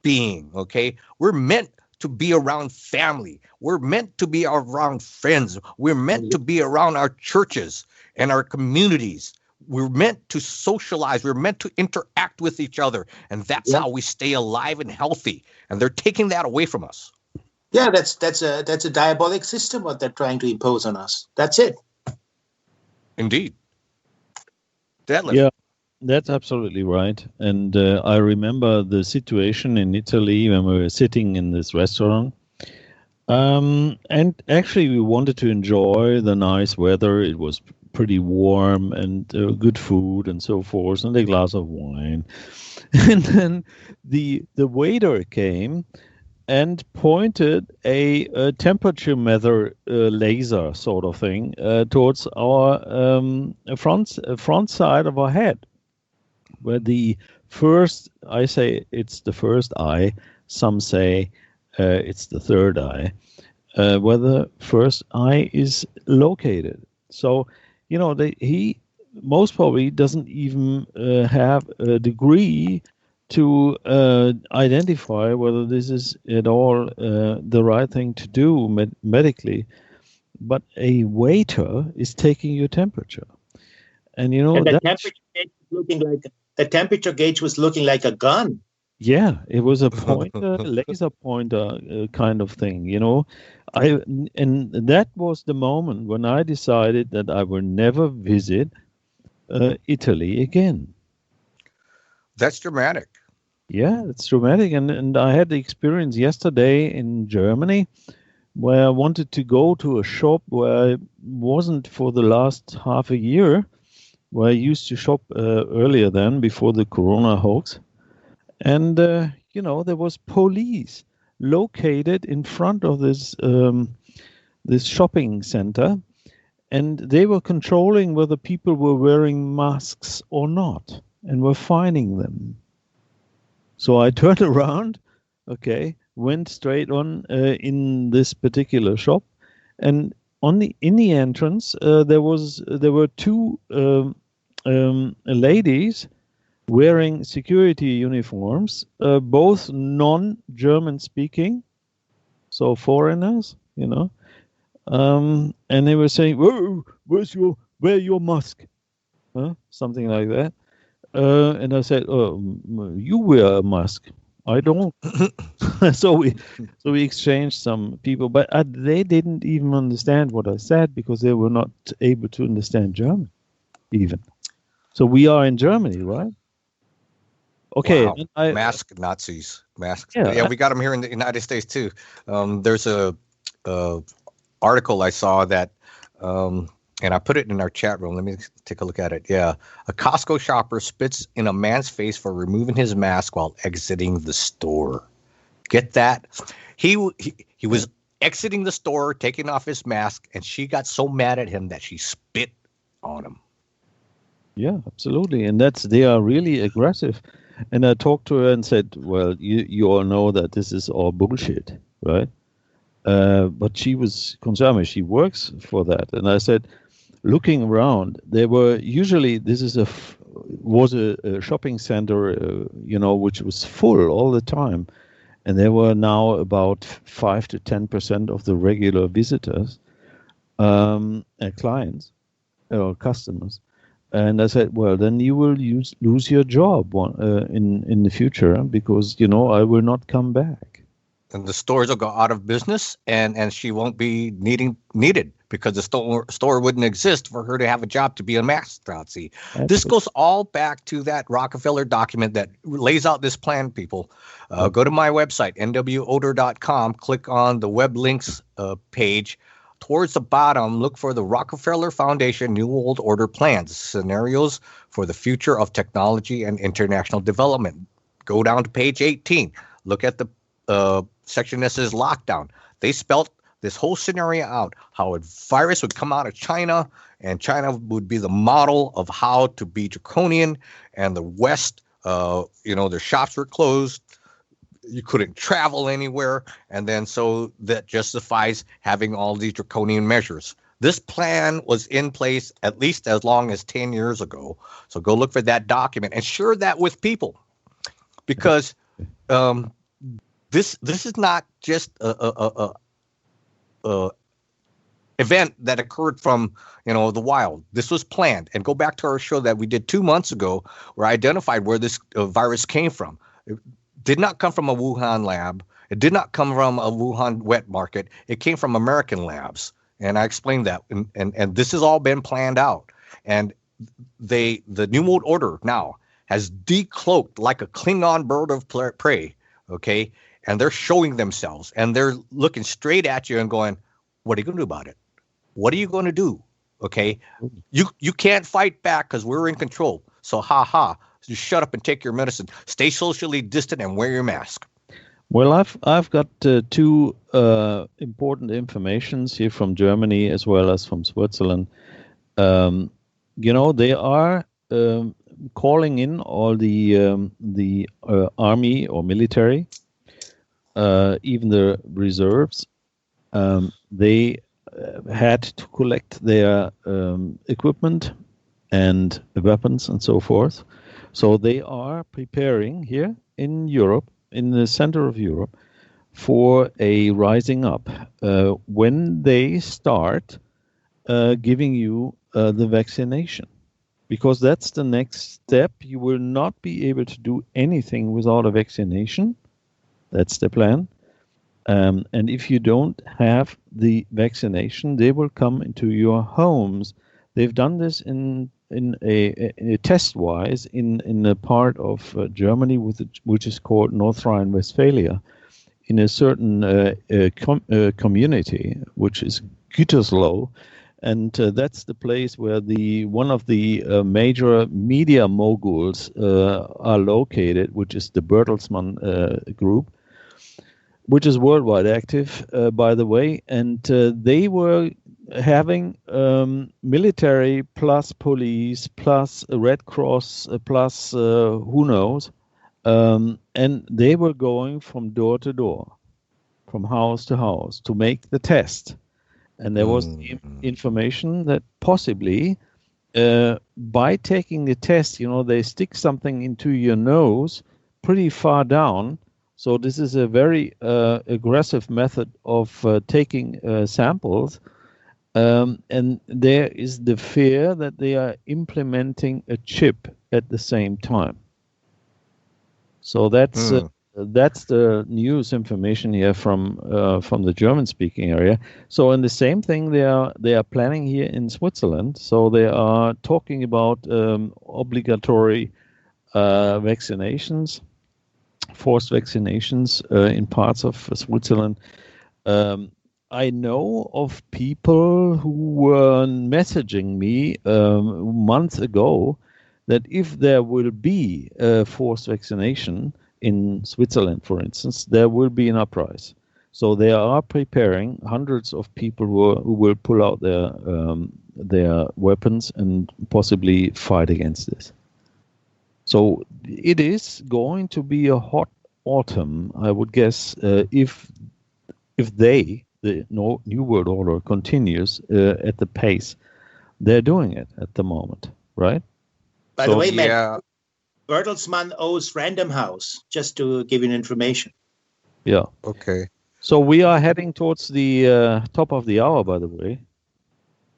being, okay? We're meant to be around family. We're meant to be around friends. We're meant to be around our churches and our communities. We're meant to socialize. We're meant to interact with each other. And that's how we stay alive and healthy. And they're taking that away from us. Yeah, that's a diabolic system what they're trying to impose on us. That's it. Indeed. Detlev. Yeah. That's absolutely right. And I remember the situation in Italy when we were sitting in this restaurant. And actually, we wanted to enjoy the nice weather. It was pretty warm and good food and so forth, and a glass of wine. And then the waiter came and pointed a temperature measure laser sort of thing towards our front side of our head, where the first, I say it's the first eye, some say it's the third eye, where the first eye is located. So, he most probably doesn't even have a degree to identify whether this is at all the right thing to do medically. But a waiter is taking your temperature. And the temperature gauge was looking like a gun. Yeah, it was a pointer, laser pointer kind of thing, and that was the moment when I decided that I will never visit Italy again. That's dramatic. Yeah, it's dramatic. And I had the experience yesterday in Germany where I wanted to go to a shop where I wasn't for the last half a year, where I used to shop earlier then, before the Corona hoax. And, there was police located in front of this shopping center, and they were controlling whether people were wearing masks or not, and were fining them. So I turned around, went straight on in this particular shop, and in the entrance there were two ladies wearing security uniforms, both non-German speaking, so foreigners, and they were saying, "Whoa, wear your mask," something like that. And I said, "Oh, you wear a mask. I don't." So we exchanged some people, but they didn't even understand what I said because they were not able to understand German, even. So we are in Germany, right? Okay. Wow. Mask Nazis. Masks. Yeah, we got them here in the United States too. There's a article I saw that, and I put it in our chat room. Let me take a look at it. Yeah, a Costco shopper spits in a man's face for removing his mask while exiting the store. Get that? He was exiting the store, taking off his mask, and she got so mad at him that she spit on him. Yeah, absolutely, and they are really aggressive. And I talked to her and said, "Well, you all know that this is all bullshit, right?" But she was concerned. She works for that, and I said, looking around, there were usually was a shopping center, which was full all the time, and there were now about 5 to 10% of the regular visitors, clients or customers. And I said, well, then you will lose your job in the future because, I will not come back. And the stores will go out of business and she won't be needed because the store wouldn't exist for her to have a job to be a mask Nazi. This goes all back to that Rockefeller document that lays out this plan, people. Go to my website, nwoder.com, click on the web links page. Towards the bottom, look for the Rockefeller Foundation New World Order Plans, Scenarios for the Future of Technology and International Development. Go down to page 18. Look at the section that says lockdown. They spelt this whole scenario out, how a virus would come out of China, and China would be the model of how to be draconian, and the West, their shops were closed. You couldn't travel anywhere, and then so that justifies having all these draconian measures. This plan was in place at least as long as 10 years ago. So go look for that document and share that with people, because this is not just a event that occurred from the wild. This was planned. And go back to our show that we did 2 months ago, where I identified where this virus came from. It did not come from a Wuhan lab. It did not come from a Wuhan wet market. It came from American labs. And I explained that. And this has all been planned out. And the New World Order now has decloaked like a Klingon bird of prey, okay? And they're showing themselves. And they're looking straight at you and going, what are you going to do about it? What are you going to do? Okay? You can't fight back because we're in control. So just shut up and take your medicine. Stay socially distant and wear your mask. Well, I've got two important informations here from Germany as well as from Switzerland. They are calling in all the army or military, even the reserves. They had to collect their equipment and weapons and so forth. So they are preparing here in Europe, in the center of Europe, for a rising up when they start giving you the vaccination. Because that's the next step. You will not be able to do anything without a vaccination. That's the plan. And if you don't have the vaccination, they will come into your homes. They've done this in a test-wise in a part of Germany which is called North Rhine-Westphalia, in a certain community which is Gütersloh, and that's the place where one of the major media moguls are located, which is the Bertelsmann Group, which is worldwide active, by the way, and they were having military plus police plus Red Cross plus who knows, and they were going from door to door, from house to house to make the test. And there was information that possibly by taking the test, they stick something into your nose pretty far down. So this is a very aggressive method of taking samples. And there is the fear that they are implementing a chip at the same time. So that's the news information here from the German-speaking area. So, in the same thing they are planning here in Switzerland. So they are talking about obligatory vaccinations, forced vaccinations in parts of Switzerland. I know of people who were messaging me months ago that if there will be a forced vaccination in Switzerland, for instance, there will be an uprising. So they are preparing hundreds of people who will pull out their weapons and possibly fight against this. So it is going to be a hot autumn, I would guess, if the New World Order continues at the pace they're doing it at the moment, right? By the way, Matt, Bertelsmann owes Random House, just to give you information. Yeah. Okay. So we are heading towards the top of the hour, by the way.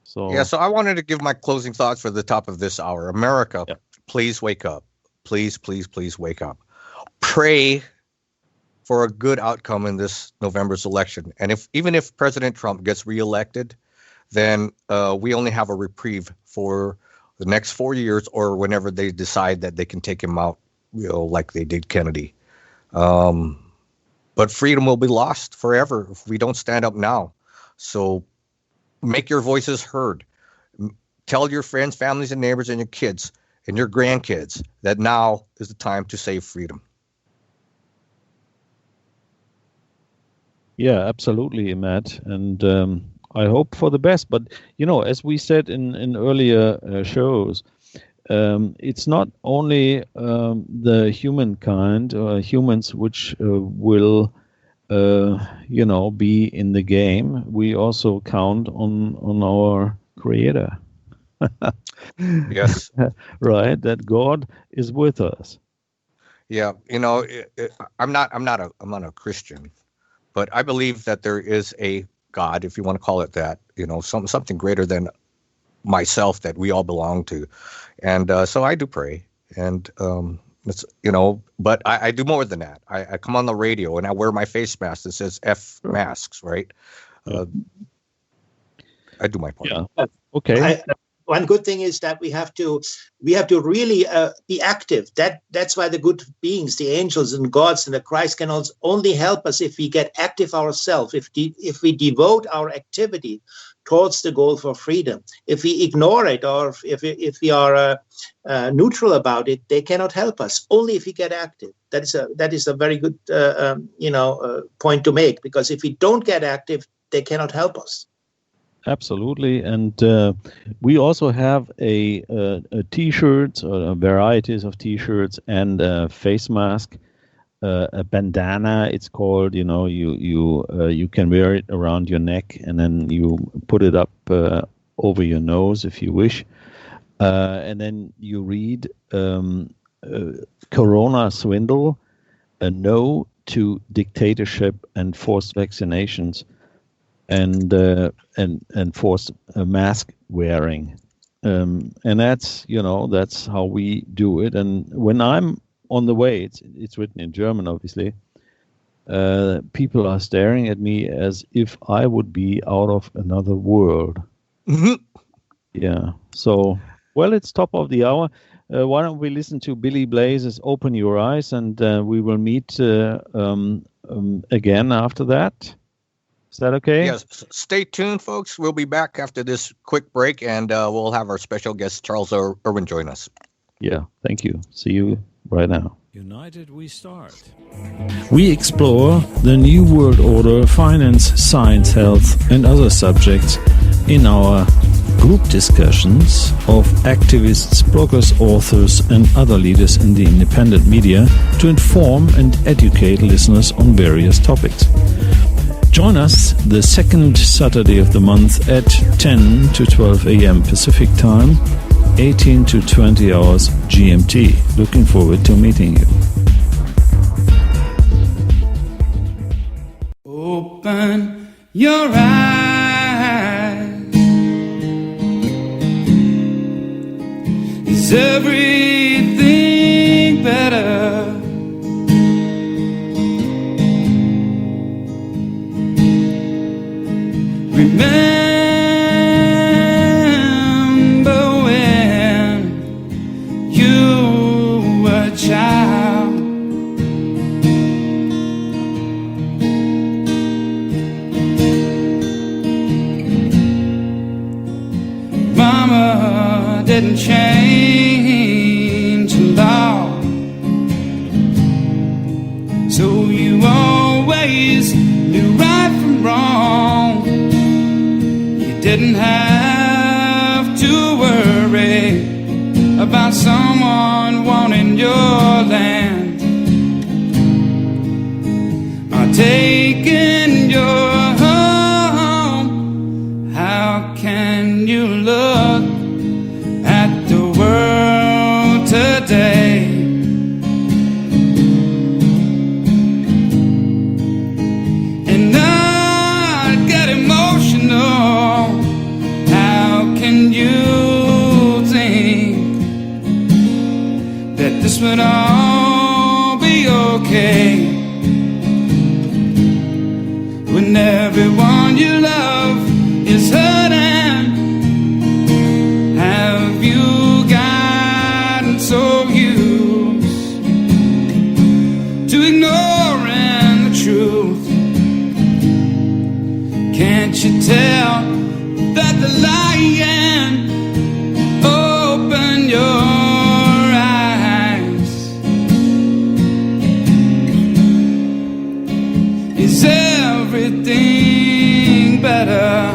So I wanted to give my closing thoughts for the top of this hour. America, please wake up. Please, please, please wake up. Pray for a good outcome in this November's election. And even if President Trump gets reelected, then we only have a reprieve for the next 4 years, or whenever they decide that they can take him out, like they did Kennedy. But freedom will be lost forever if we don't stand up now. So make your voices heard. Tell your friends, families, and neighbors, and your kids and your grandkids that now is the time to save freedom. Yeah, absolutely, Matt. And I hope for the best. But, as we said in earlier shows, it's not only the humankind, humans, which will, be in the game. We also count on our Creator. Yes. Right, that God is with us. Yeah, I'm not a Christian, but I believe that there is a God, if you want to call it that, something greater than myself that we all belong to. And so I do pray. And, it's, but I do more than that. I come on the radio and I wear my face mask that says F masks, right? I do my part. Yeah. Okay. One good thing is that we have to really be active. That's why the good beings, the angels and gods and the Christ can only help us if we get active ourselves. If we devote our activity towards the goal for freedom. If we ignore it, or if we are neutral about it, they cannot help us. Only if we get active. That is a very good point to make, because if we don't get active, they cannot help us. Absolutely, and we also have a T-shirts, varieties of T-shirts, and a face mask, a bandana. It's called. You can wear it around your neck, and then you put it up over your nose if you wish, and then you read Corona swindle, a no to dictatorship and forced vaccinations. And forced mask wearing, and that's how we do it. And when I'm on the way, it's written in German, obviously. People are staring at me as if I would be out of another world. Mm-hmm. Yeah. So, well, it's top of the hour. Why don't we listen to Billy Blaze's "Open Your Eyes," and we will meet again after that. Is that okay? Yes. Stay tuned, folks. We'll be back after this quick break, and we'll have our special guest, Charles Erwin, join us. Yeah, thank you. See you right now. United we start. We explore the new world order, finance, science, health, and other subjects in our group discussions of activists, bloggers, authors, and other leaders in the independent media to inform and educate listeners on various topics. Join us the second Saturday of the month at 10 to 12 a.m. Pacific Time, 18 to 20 hours GMT. Looking forward to meeting you. Open your eyes. Is everything better? Remember when you were a child? Mama didn't change a lot, so you always knew right from wrong. Didn't have to worry about someone wanting your land or taking your home. How can you look at the world today and not get emotional? This would all be okay when everyone you love is hurting. Have you gotten so used to ignoring the truth? Can't you tell that the lion open your is everything better?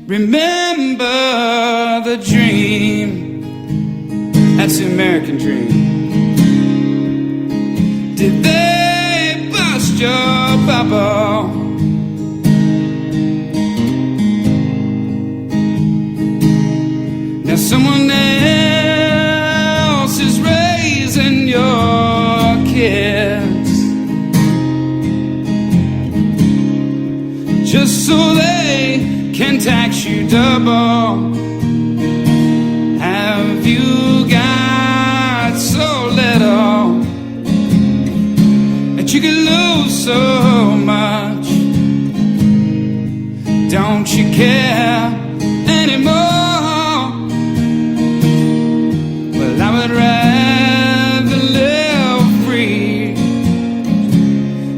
Remember the dream, that's the American dream. Did they bust your bubble? Now someone else is raising your kids just so they can tax you double. Have you got so little that you can lose so much? Don't you care anymore? I would rather live free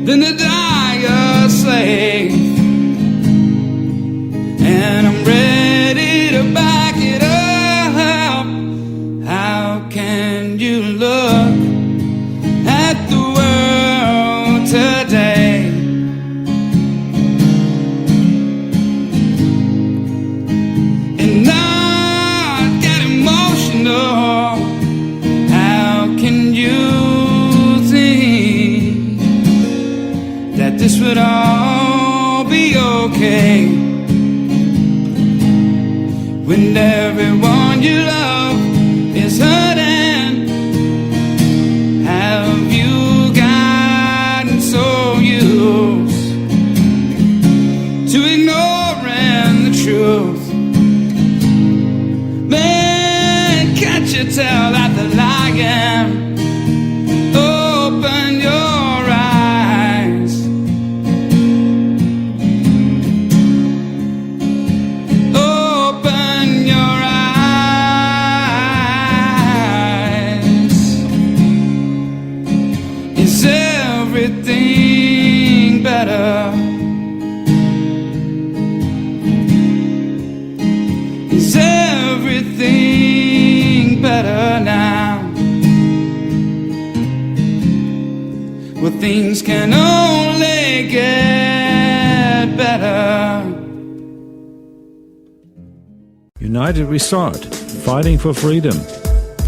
than the dire slave. And I'm ready to back it up. How can you look at the world today and not get emotional? How can you think that this would all be okay when everyone you love is hurting? Have you gotten so used to ignoring the truth? Man, can't you tell that the lying? Open your eyes. Open your eyes. Is everything better? Is everything better now? Well, things can only get better. United We Start, Fighting for Freedom.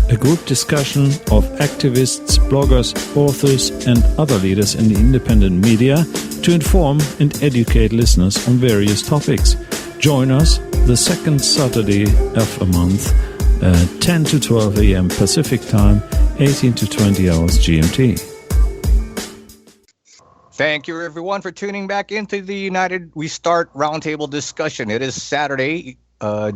A group discussion of activists, bloggers, authors and other leaders in the independent media to inform and educate listeners on various topics. Join us the second Saturday of a month, 10 to 12 a.m. Pacific Time, 18 to 20 hours GMT. Thank you, everyone, for tuning back into the United We Start Roundtable discussion. It is Saturday,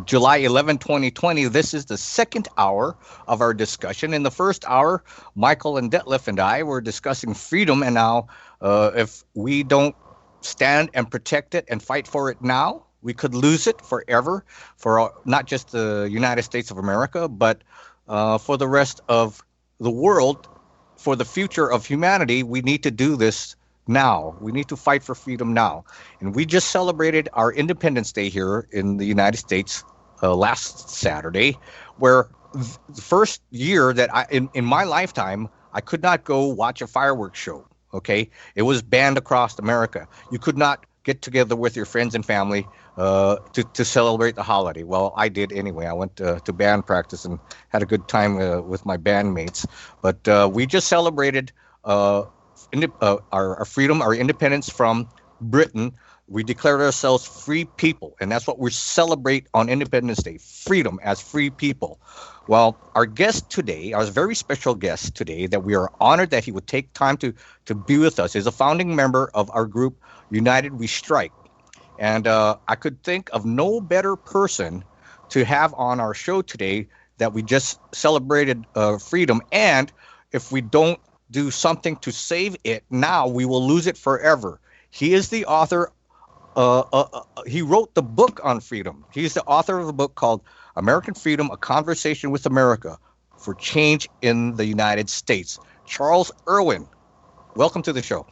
July 11, 2020. This is the second hour of our discussion. In the first hour, Michael and Detlev and I were discussing freedom, and now if we don't stand and protect it and fight for it now, we could lose it forever for not just the United States of America, but for the rest of the world, for the future of humanity. We need to do this now. We need to fight for freedom now. And we just celebrated our Independence Day here in the United States last Saturday, where the first year that in my lifetime, I could not go watch a fireworks show. Okay. It was banned across America. You could not get together with your friends and family to celebrate the holiday. Well, I did anyway. I went to band practice and had a good time with my bandmates. But we just celebrated our freedom, our independence from Britain. We declared ourselves free people, and that's what we celebrate on Independence Day, freedom as free people. Well, our guest today, our very special guest today, that we are honored that he would take time to be with us, is a founding member of our group, United We Strike. And I could think of no better person to have on our show today that we just celebrated freedom. And if we don't do something to save it now, we will lose it forever. He is the author. He wrote the book on freedom. He's the author of a book called American Freedom, A Conversation with America for Change in the United States. Charles Erwin, welcome to the show.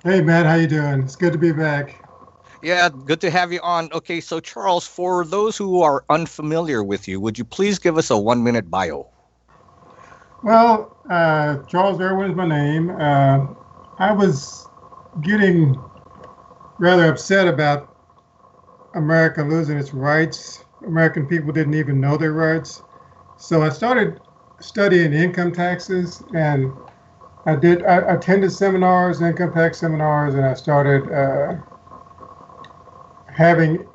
Hey, Matt, how you doing? It's good to be back. Yeah, good to have you on. Okay, so Charles, for those who are unfamiliar with you, would you please give us a 1-minute bio? Well, Charles Erwin is my name. I was getting rather upset about America losing its rights. American people didn't even know their rights. So I started studying income taxes, and I attended seminars, income tax seminars, and I started having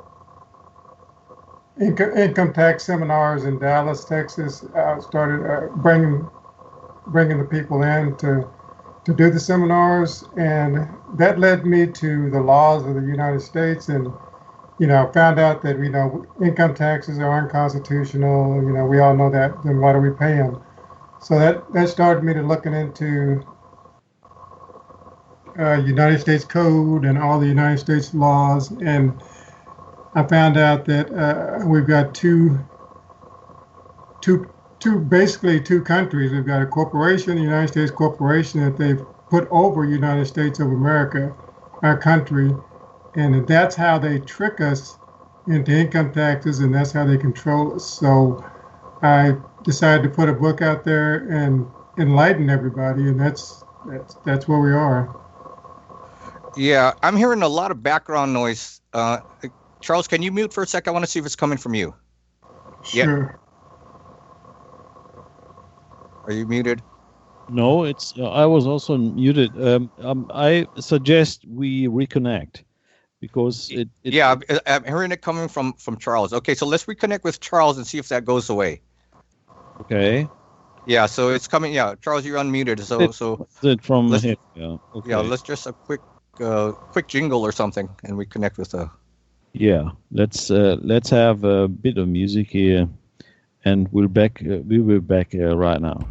income tax seminars in Dallas, Texas. I started bringing the people in to do the seminars, and that led me to the laws of the United States, and found out that income taxes are unconstitutional. We all know that. Then why do we pay them? So that started me to looking into United States Code and all the United States laws, and I found out that we've got basically two countries. We've got a corporation, the United States Corporation, that they've put over United States of America, our country, and that's how they trick us into income taxes, and that's how they control us. So I decided to put a book out there and enlighten everybody, and that's where we are. Yeah, I'm hearing a lot of background noise. Charles, can you mute for a sec? I want to see if it's coming from you. Sure. Yeah. Are you muted? No, it's. I was also muted. I suggest we reconnect because yeah, I'm hearing it coming from Charles. Okay, so let's reconnect with Charles and see if that goes away. Okay. Yeah, so it's coming. Yeah, Charles, you're unmuted. So it from let's, here. Yeah. Okay. Yeah, let's just a quick jingle or something, and we connect with the. Yeah, let's have a bit of music here, and we'll be back right now.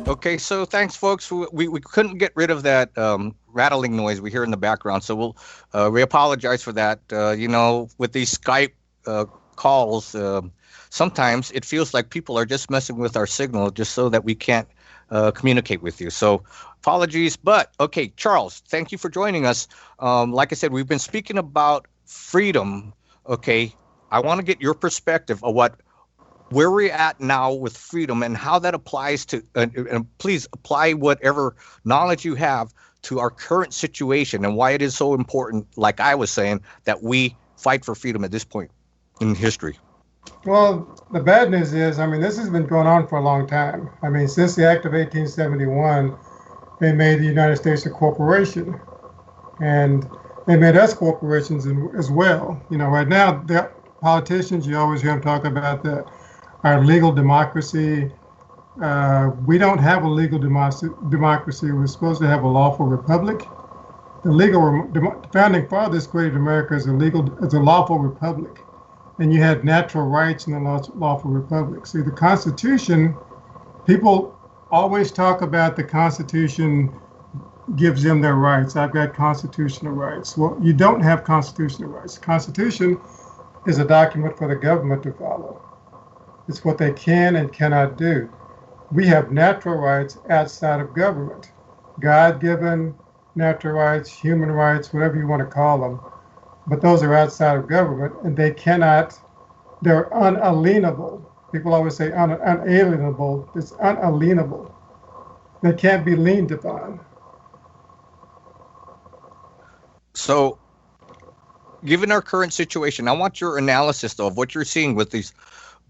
Okay, so thanks, folks. We couldn't get rid of that rattling noise we hear in the background, so we apologize for that. With these Skype calls, sometimes it feels like people are just messing with our signal just so that we can't communicate with you. So apologies, but okay, Charles, thank you for joining us. Like I said, we've been speaking about freedom. Okay, I want to get your perspective of where we're at now with freedom and how that applies to, and please apply whatever knowledge you have to our current situation and why it is so important, like I was saying, that we fight for freedom at this point in history. Well, the bad news is, this has been going on for a long time. Since the Act of 1871, they made the United States a corporation, and they made us corporations as well. Right now, the politicians, you always hear them talk about our legal democracy. We don't have a legal democracy. We're supposed to have a lawful republic. The founding fathers created America as a lawful republic, and you had natural rights in the lawful republic. See, the Constitution, people always talk about the Constitution gives them their rights. I've got constitutional rights. Well, you don't have constitutional rights. The Constitution is a document for the government to follow. It's what they can and cannot do. We have natural rights outside of government. God-given natural rights, human rights, whatever you want to call them. But those are outside of government, and they're unalienable. People always say unalienable. It's unalienable. They can't be leaned upon. So, given our current situation, I want your analysis, though, of what you're seeing with these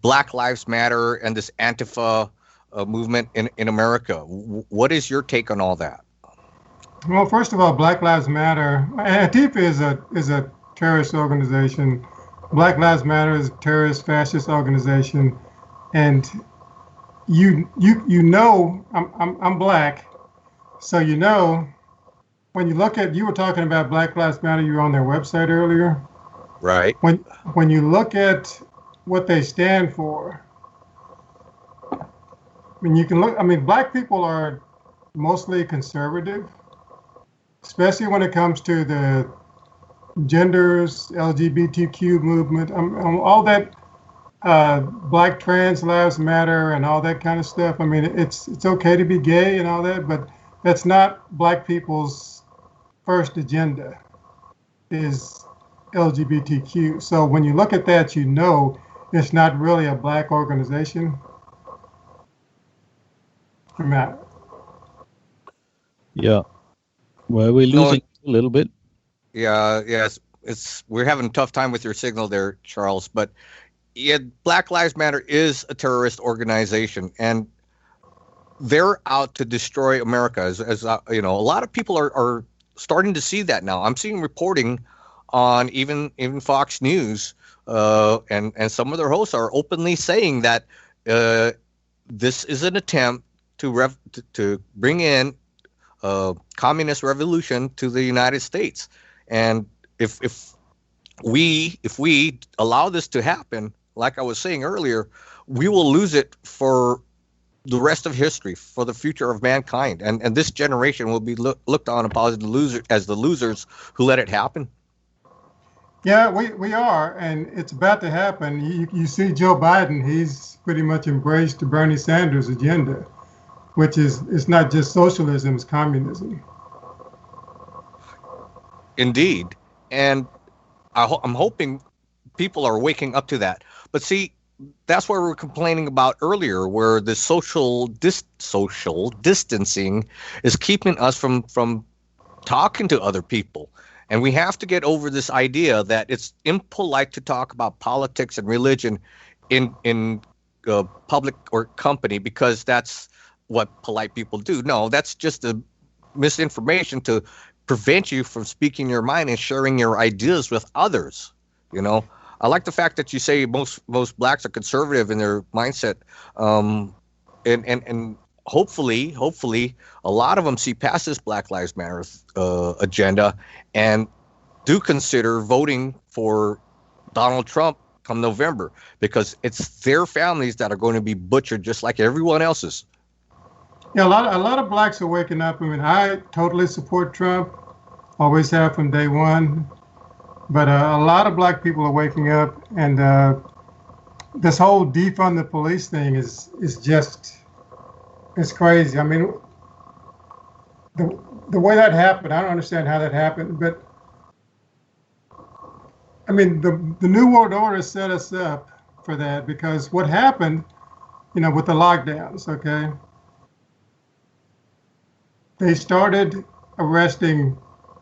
Black Lives Matter and this Antifa movement in America. What is your take on all that? Well, first of all, Black Lives Matter. Antifa is a terrorist organization. Black Lives Matter is a terrorist fascist organization, and you know I'm black, so you know when you look at, you were talking about Black Lives Matter. You were on their website earlier, right? When you look at what they stand for, I mean, you can look. I mean, black people are mostly conservative, especially when it comes to the genders, LGBTQ movement, all that, Black trans lives matter and all that kind of stuff. I mean, it's okay to be gay and all that, but that's not black people's first agenda, is LGBTQ. So when you look at that, you know it's not really a black organization. Matt. Yeah. Well, we're losing a little bit. Yeah, yes. We're having a tough time with your signal there, Charles. But yeah, Black Lives Matter is a terrorist organization, and they're out to destroy America. As you know, a lot of people are starting to see that now. I'm seeing reporting on even Fox News, and some of their hosts are openly saying that this is an attempt to bring in communist revolution to the United States. And if we allow this to happen, like I was saying earlier, we will lose it for the rest of history, for the future of mankind. And this generation will be looked on as the losers who let it happen. Yeah, we are, and it's about to happen. You see Joe Biden, he's pretty much embraced the Bernie Sanders agenda, which is, it's not just socialism, it's communism. Indeed. And I'm hoping people are waking up to that. But see, that's what we were complaining about earlier, where the social distancing is keeping us from talking to other people. And we have to get over this idea that it's impolite to talk about politics and religion in public or company, because that's what polite people do. No, that's just a misinformation to prevent you from speaking your mind and sharing your ideas with others. You know, I like the fact that you say most blacks are conservative in their mindset, and hopefully a lot of them see past this Black Lives Matter agenda and do consider voting for Donald Trump come November, because it's their families that are going to be butchered just like everyone else's. Yeah, a lot of blacks are waking up. I mean, I totally support Trump, always have from day one. But a lot of black people are waking up, and this whole defund the police thing is just, it's crazy. I mean, the way that happened, I don't understand how that happened, but I mean, the New World Order set us up for that, because what happened, you know, with the lockdowns, okay? They started arresting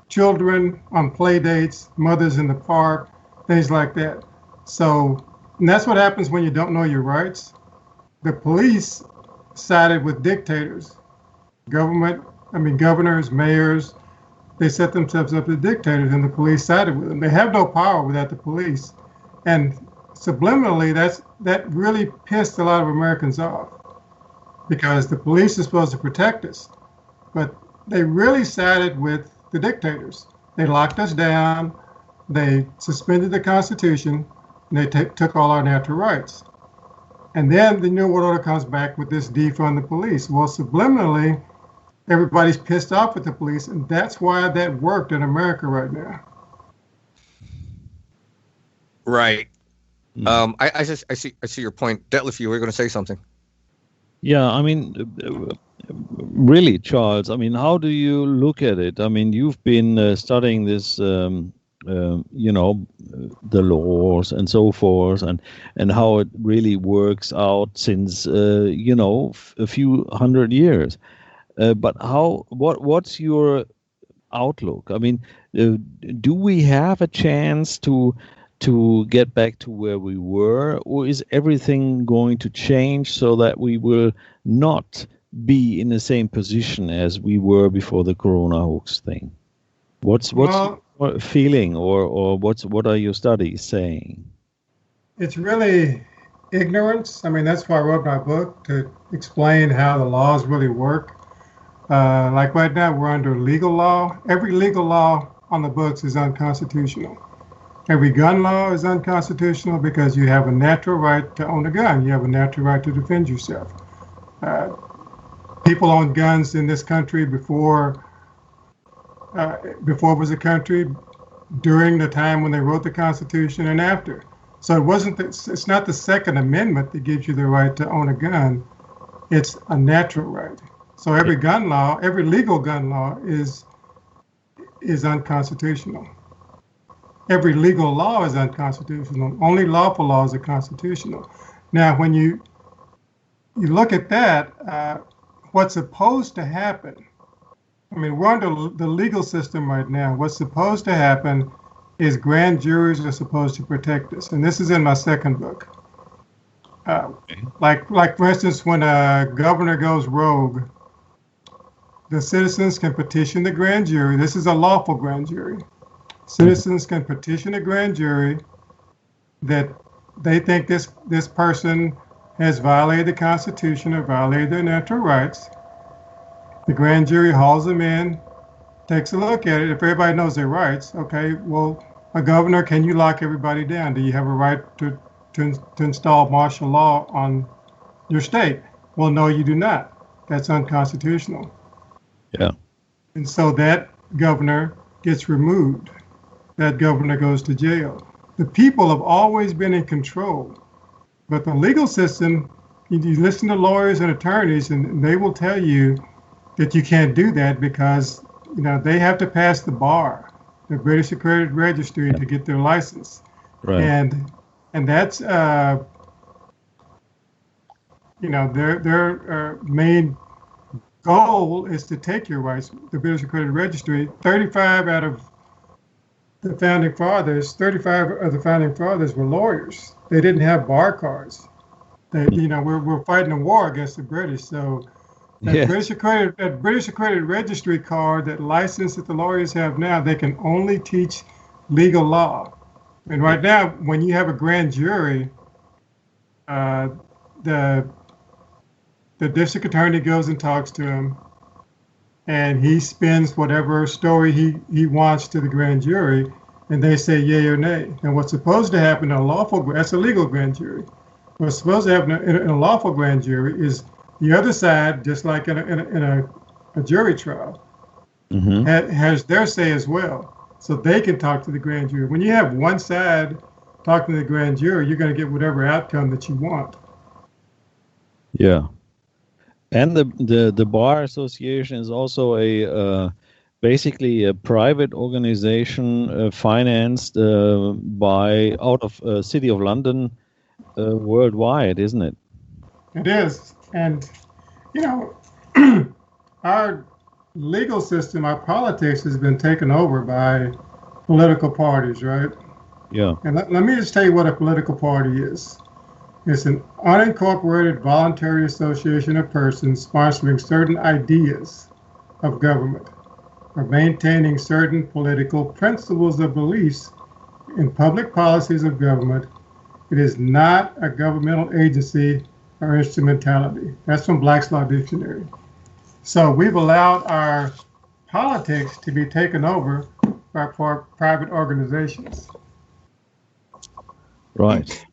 children on play dates, mothers in the park, things like that. So, and that's what happens when you don't know your rights. The police sided with dictators. Governors, mayors, they set themselves up as dictators, and the police sided with them. They have no power without the police. And subliminally, that really pissed a lot of Americans off, because the police are supposed to protect us. But they really sided with the dictators. They locked us down, they suspended the Constitution, and they took all our natural rights. And then the New World Order comes back with this defund the police. Well, subliminally, everybody's pissed off at the police, and that's why that worked in America right now. Right. I see your point. Detlev, you were going to say something. Yeah, I mean, really, Charles, I mean, how do you look at it? I mean, you've been studying this, you know, the laws and so forth, and how it really works out since, you know, a few hundred years. But what's your outlook? I mean, do we have a chance to to get back to where we were, or is everything going to change so that we will not be in the same position as we were before the corona hoax thing? What's your feeling, or what are your studies saying? It's really ignorance. I mean, that's why I wrote my book, to explain how the laws really work. Like right now, we're under legal law. Every legal law on the books is unconstitutional. Every gun law is unconstitutional because you have a natural right to own a gun. You have a natural right to defend yourself. People owned guns in this country before it was a country, during the time when they wrote the Constitution, and after. So it's not the Second Amendment that gives you the right to own a gun. It's a natural right. So every gun law, every legal gun law is unconstitutional. Every legal law is unconstitutional. Only lawful laws are constitutional. Now, when you look at that, what's supposed to happen, I mean, we're under the legal system right now. What's supposed to happen is grand juries are supposed to protect us. And this is in my second book. Like for instance, when a governor goes rogue, the citizens can petition the grand jury. This is a lawful grand jury. Citizens can petition a grand jury that they think this person has violated the Constitution or violated their natural rights. The grand jury hauls them in, takes a look at it. If everybody knows their rights, okay, well, a governor, can you lock everybody down? Do you have a right to install martial law on your state? Well, no, you do not. That's unconstitutional. Yeah. And so that governor gets removed. That governor goes to jail. The people have always been in control, but the legal system, you listen to lawyers and attorneys, and they will tell you that you can't do that because, they have to pass the bar, the British Accredited Registry, to get their license. Right. And that's, their main goal is to take your rights. The British Accredited Registry, 35 of the founding fathers were lawyers. They didn't have bar cards. We're fighting a war against the British. So that British Accredited Registry card, that license that the lawyers have now, they can only teach legal law. And right now, when you have a grand jury, the district attorney goes and talks to him, and he spins whatever story he wants to the grand jury, and they say yay or nay. And what's supposed to happen in a lawful, that's a legal grand jury. What's supposed to happen in a lawful grand jury is the other side, just like in a jury trial, has their say as well. So they can talk to the grand jury. When you have one side talking to the grand jury, you're going to get whatever outcome that you want. Yeah. And the Bar Association is also basically a private organization financed out of City of London worldwide, isn't it? It is. And, our legal system, our politics has been taken over by political parties, right? Yeah. And let me just tell you what a political party is. It's an unincorporated voluntary association of persons sponsoring certain ideas of government or maintaining certain political principles or beliefs in public policies of government. It is not a governmental agency or instrumentality. That's from Black's Law Dictionary. So we've allowed our politics to be taken over by private organizations. Right.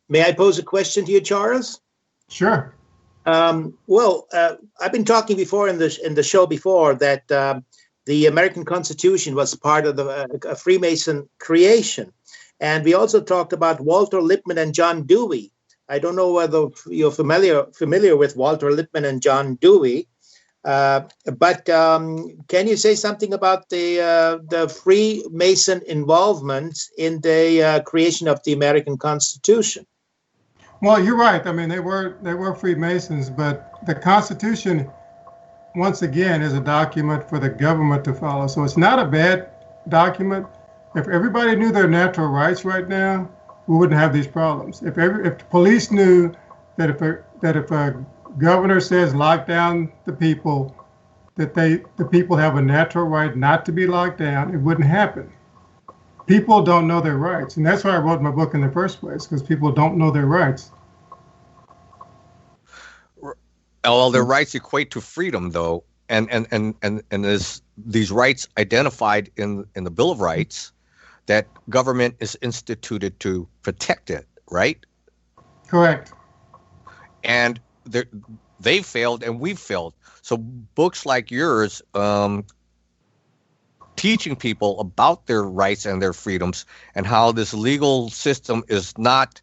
May I pose a question to you, Charles? Sure. I've been talking before in the show before that the American Constitution was part of a Freemason creation. And we also talked about Walter Lippmann and John Dewey. I don't know whether you're familiar with Walter Lippmann and John Dewey, but can you say something about the Freemason involvement in the creation of the American Constitution? Well, you're right. I mean, they were Freemasons, but the Constitution, once again, is a document for the government to follow. So it's not a bad document, If everybody knew their natural rights right now, we wouldn't have these problems. If the police knew that if a governor says lock down the people, that the people have a natural right not to be locked down, it wouldn't happen. People don't know their rights, and that's why I wrote my book in the first place, because people don't know their rights. Well, their rights equate to freedom, though, and there's these rights identified in the Bill of Rights that government is instituted to protect it, right? Correct. And they failed, and we've failed. So books like yours, teaching people about their rights and their freedoms, and how this legal system is not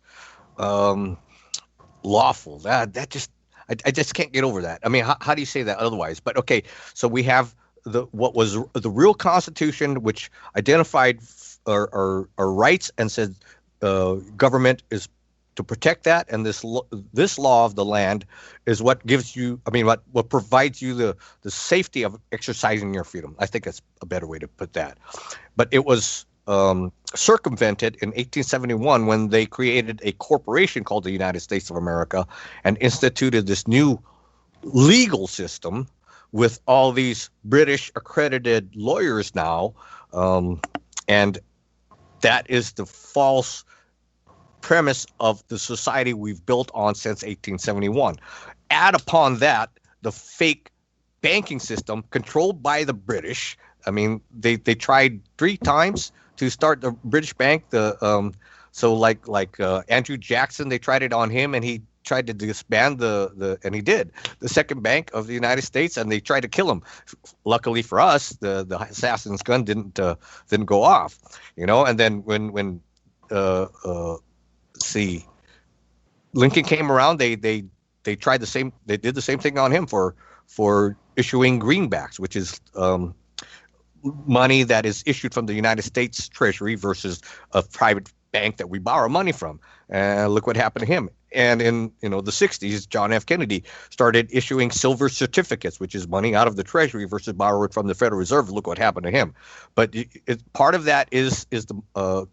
lawful. I just can't get over that. I mean, how do you say that otherwise? But okay, so we have what was the real Constitution, which identified our rights and said government is to protect that, and this law of the land is what gives you, what provides you the safety of exercising your freedom. I think that's a better way to put that. But it was circumvented in 1871 when they created a corporation called the United States of America and instituted this new legal system with all these British accredited lawyers now, and that is the false premise of the society we've built on since 1871. Add upon that the fake banking system controlled by the British. I mean, they tried 3 times to start the British bank. So like Andrew Jackson, they tried it on him, and he tried to disband and he did the second bank of the United States, and they tried to kill him. Luckily for us, the assassin's gun didn't go off, And then when Lincoln came around, they tried the same. They did the same thing on him for issuing greenbacks, which is money that is issued from the United States Treasury versus a private bank that we borrow money from. And look what happened to him. And in the 60s, John F. Kennedy started issuing silver certificates, which is money out of the Treasury versus borrowed from the Federal Reserve. Look what happened to him. But part of that is the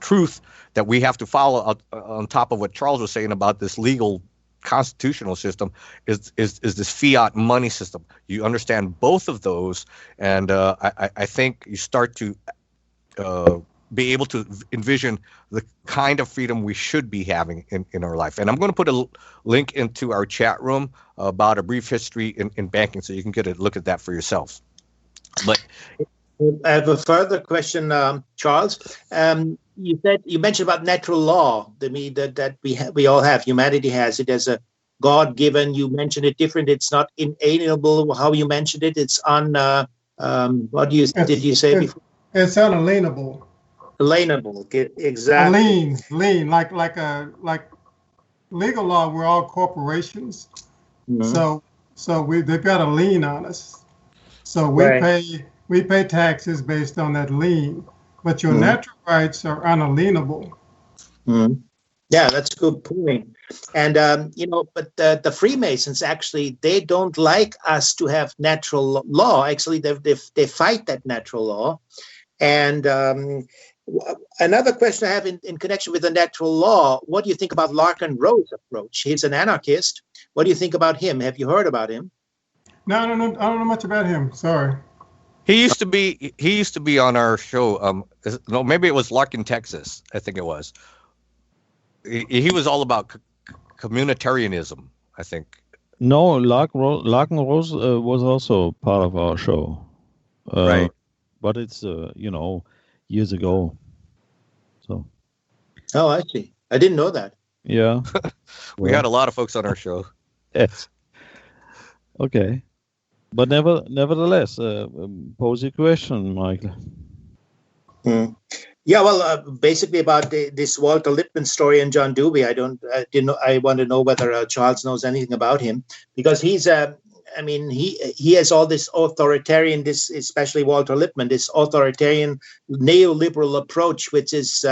truth that we have to follow on top of what Charles was saying about this legal constitutional system is this fiat money system. You understand both of those, and I think you start to be able to envision the kind of freedom we should be having in our life. And I'm going to put a link into our chat room about a brief history in banking, so you can get a look at that for yourselves. But I have a further question, Charles. You mentioned about natural law. That we all have. Humanity has it as a God-given. You mentioned it different. It's not inalienable. How you mentioned it? It's what did you say before? It's unalienable. Alienable, exactly. Lien, like legal law. We're all corporations, so they've got a lien on us. So we pay taxes based on that lien, but your natural rights are unalienable. Yeah, that's a good point. And but the Freemasons actually, they don't like us to have natural law. Actually, they fight that natural law. And another question I have in connection with the natural law: what do you think about Larkin Rowe's approach? He's an anarchist. What do you think about him? Have you heard about him? No, I don't know much about him. Sorry. He used to be on our show. No, maybe it was Larkin, Texas. I think it was. He was all about communitarianism, I think. No, Larkin Rose was also part of our show. Right. But it's years ago. So. Oh, I see. I didn't know that. Yeah. We had a lot of folks on our show. Yes. Okay. But nevertheless, pose your question, Michael. Yeah, well, basically about this Walter Lippmann story and John Dewey, I want to know whether Charles knows anything about him, because he's he has all this authoritarian, especially Walter Lippmann, this authoritarian neoliberal approach, which is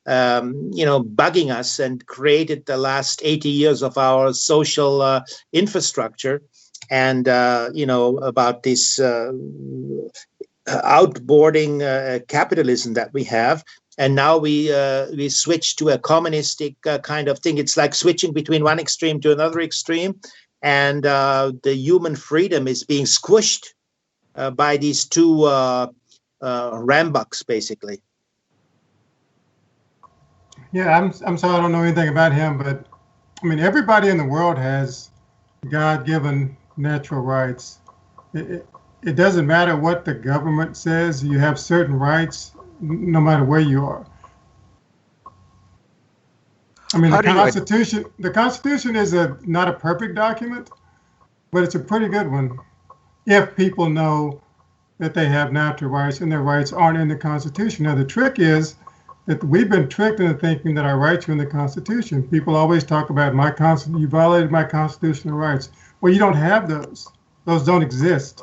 bugging us and created the last 80 years of our social infrastructure. And about this outboarding capitalism that we have. And now we switch to a communistic kind of thing. It's like switching between one extreme to another extreme. And the human freedom is being squished by these two rambucks, basically. Yeah, I'm sorry I don't know anything about him, but I mean, everybody in the world has God-given natural rights. It doesn't matter what the government says, you have certain rights no matter where you are. I mean, the Constitution is not a perfect document, but it's a pretty good one if people know that they have natural rights and their rights aren't in the Constitution. Now, the trick is that we've been tricked into thinking that our rights are in the Constitution. People always talk about you violated my constitutional rights. Well, you don't have those. Those don't exist.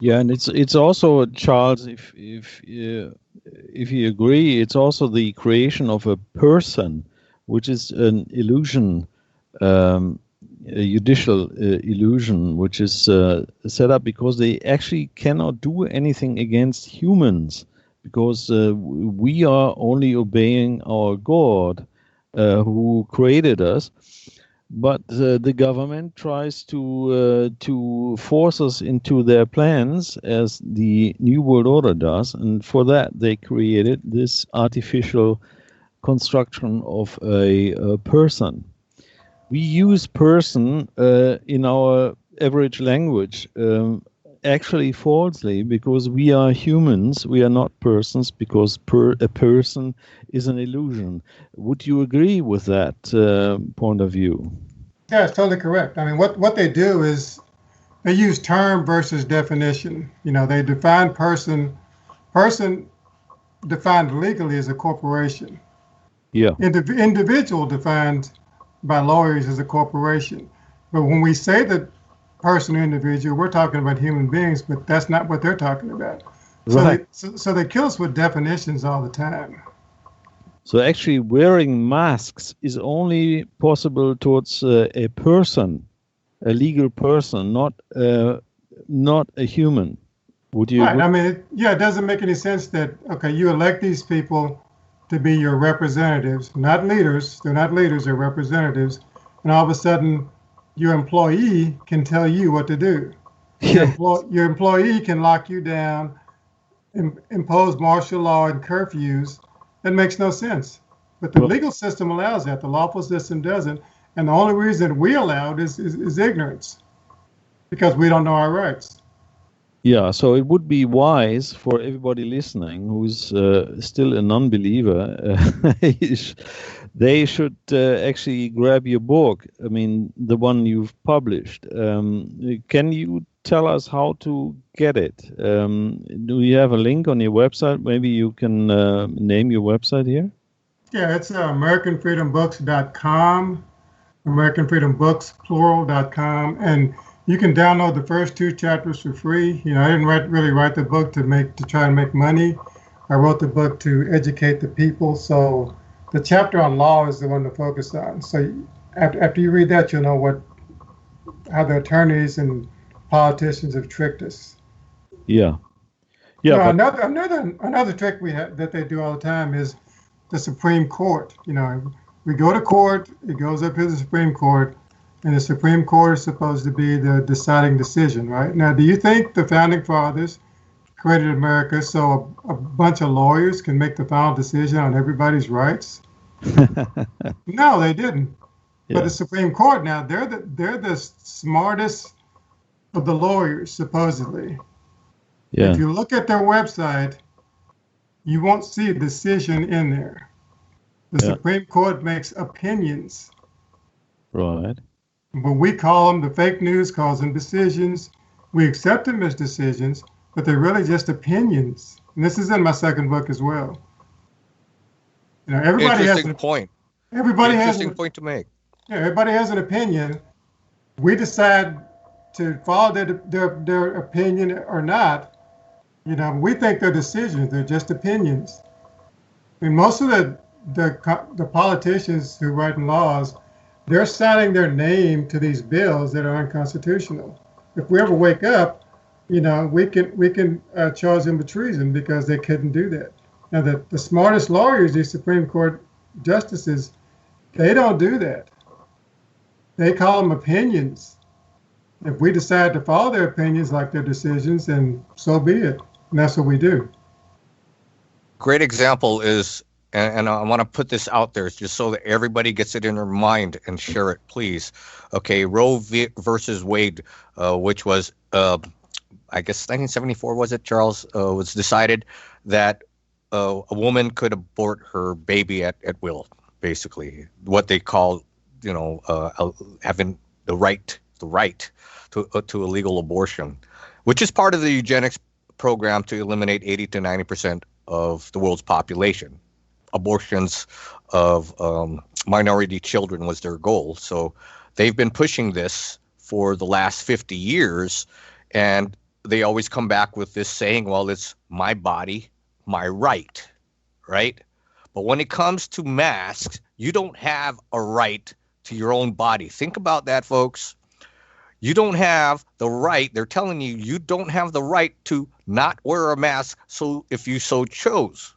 Yeah, and it's also, Charles, if you agree, it's also the creation of a person, which is an illusion, a judicial illusion, which is set up because they actually cannot do anything against humans, because we are only obeying our God who created us. But the government tries to force us into their plans, as the New World Order does, and for that they created this artificial construction of a person. We use person in our average language actually falsely, because we are humans, we are not persons, because a person is an illusion. Would you agree with that point of view? Yeah, it's totally correct. I mean, what they do is they use term versus definition. You know, they define person defined legally as a corporation. Yeah. Individual defined by lawyers as a corporation. But when we say that person or individual, we're talking about human beings, but that's not what they're talking about. Right. So they kill us with definitions all the time. So actually wearing masks is only possible towards a person, a legal person, not a human. Would you? Right. I mean, it doesn't make any sense that, okay, you elect these people to be your representatives, not leaders. They're not leaders, they're representatives. And all of a sudden, your employee can tell you what to do. Your employee can lock you down, impose martial law and curfews. That makes no sense. But the legal system allows that. The lawful system doesn't. And the only reason we allow it is ignorance, because we don't know our rights. Yeah, so it would be wise for everybody listening who's still a non-believer, they should actually grab your book, I mean, the one you've published. Can you tell us how to get it? Do you have a link on your website? Maybe you can name your website here? Yeah, it's AmericanFreedomBooks.com, AmericanFreedomBooks.com, and you can download the first 2 chapters for free. You know, I didn't really write the book to try and make money. I wrote the book to educate the people. So the chapter on law is the one to focus on. So after you read that, you'll know how the attorneys and politicians have tricked us. Yeah. Yeah. You know, another trick we have that they do all the time is the Supreme Court. You know, we go to court, it goes up to the Supreme Court, and the Supreme Court is supposed to be the deciding decision, right? Now, do you think the Founding Fathers created America so a bunch of lawyers can make the final decision on everybody's rights? No, they didn't. Yeah. But the Supreme Court now, they're the smartest of the lawyers, supposedly. Yeah. If you look at their website, you won't see a decision in there. The Supreme Court makes opinions. Right. But we call them, the fake news calls them decisions. We accept them as decisions, but they're really just opinions. And this is in my second book as well. You know, everybody has a point. Everybody has an interesting point to make. Yeah, everybody has an opinion. We decide to follow their opinion or not. You know, we think they're decisions. They're just opinions. I mean, most of the politicians who write laws, they're signing their name to these bills that are unconstitutional. If we ever wake up, we can charge them with treason because they couldn't do that. Now, the smartest lawyers, these Supreme Court justices, they don't do that. They call them opinions. If we decide to follow their opinions like their decisions, then so be it. And that's what we do. Great example is, and I want to put this out there just so that everybody gets it in their mind and share it, please. Okay, Roe versus Wade, which was, I guess 1974, was it, Charles? Was decided that a woman could abort her baby at will, basically. What they call, having the right to a legal abortion, which is part of the eugenics program to eliminate 80 to 90% of the world's population. Abortions of minority children was their goal. So they've been pushing this for the last 50 years, and they always come back with this saying, well, it's my body, my right? But when it comes to masks, you don't have a right to your own body. Think about that, folks. You don't have the right. They're telling you you don't have the right to not wear a mask, so if you so chose.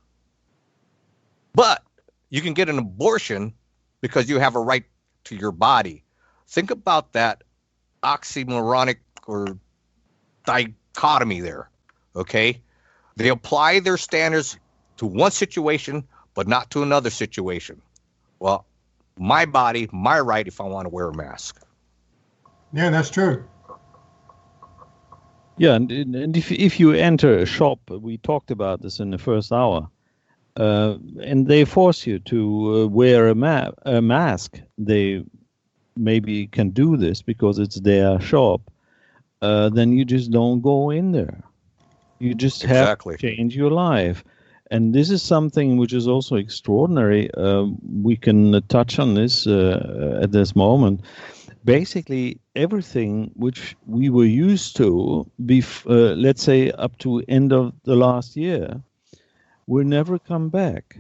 But you can get an abortion because you have a right to your body. Think about that oxymoronic or dichotomy there, okay? They apply their standards to one situation, but not to another situation. Well, my body, my right if I want to wear a mask. Yeah, that's true. Yeah, and if you enter a shop, we talked about this in the first hour, and they force you to wear a mask, they maybe can do this because it's their shop, then you just don't go in there. You just have to change your life. And this is something which is also extraordinary. We can touch on this at this moment. Basically, everything which we were used to, let's say up to end of the last year, will never come back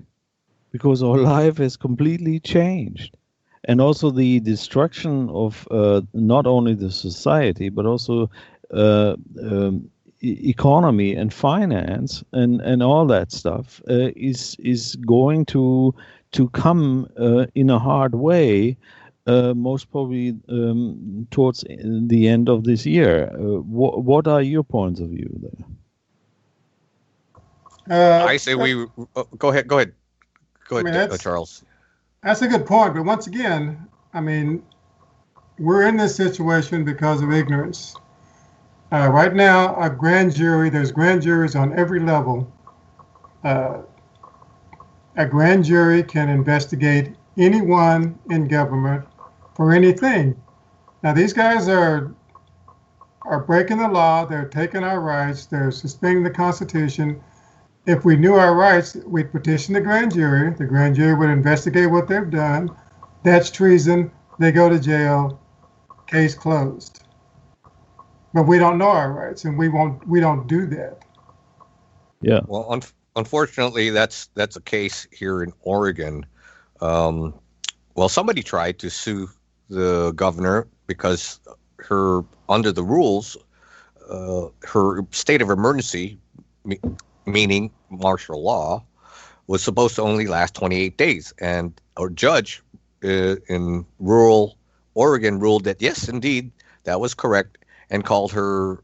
because our life has completely changed. And also the destruction of not only the society, but also economy and finance and all that stuff is going to come in a hard way. Most probably towards the end of this year. What are your points of view there? I say we go ahead, Charles. That's a good point, but once again, we're in this situation because of ignorance. Right now, there's grand juries on every level. A grand jury can investigate anyone in government for anything. Now, these guys are breaking the law. They're taking our rights. They're suspending the Constitution. If we knew our rights, we'd petition the grand jury. The grand jury would investigate what they've done. That's treason. They go to jail. Case closed. But we don't know our rights, and we don't do that. Yeah. Well, unfortunately, that's a case here in Oregon. Well, somebody tried to sue the governor because under the rules, her state of emergency, meaning martial law, was supposed to only last 28 days. And a judge in rural Oregon ruled that, yes, indeed, that was correct, and called her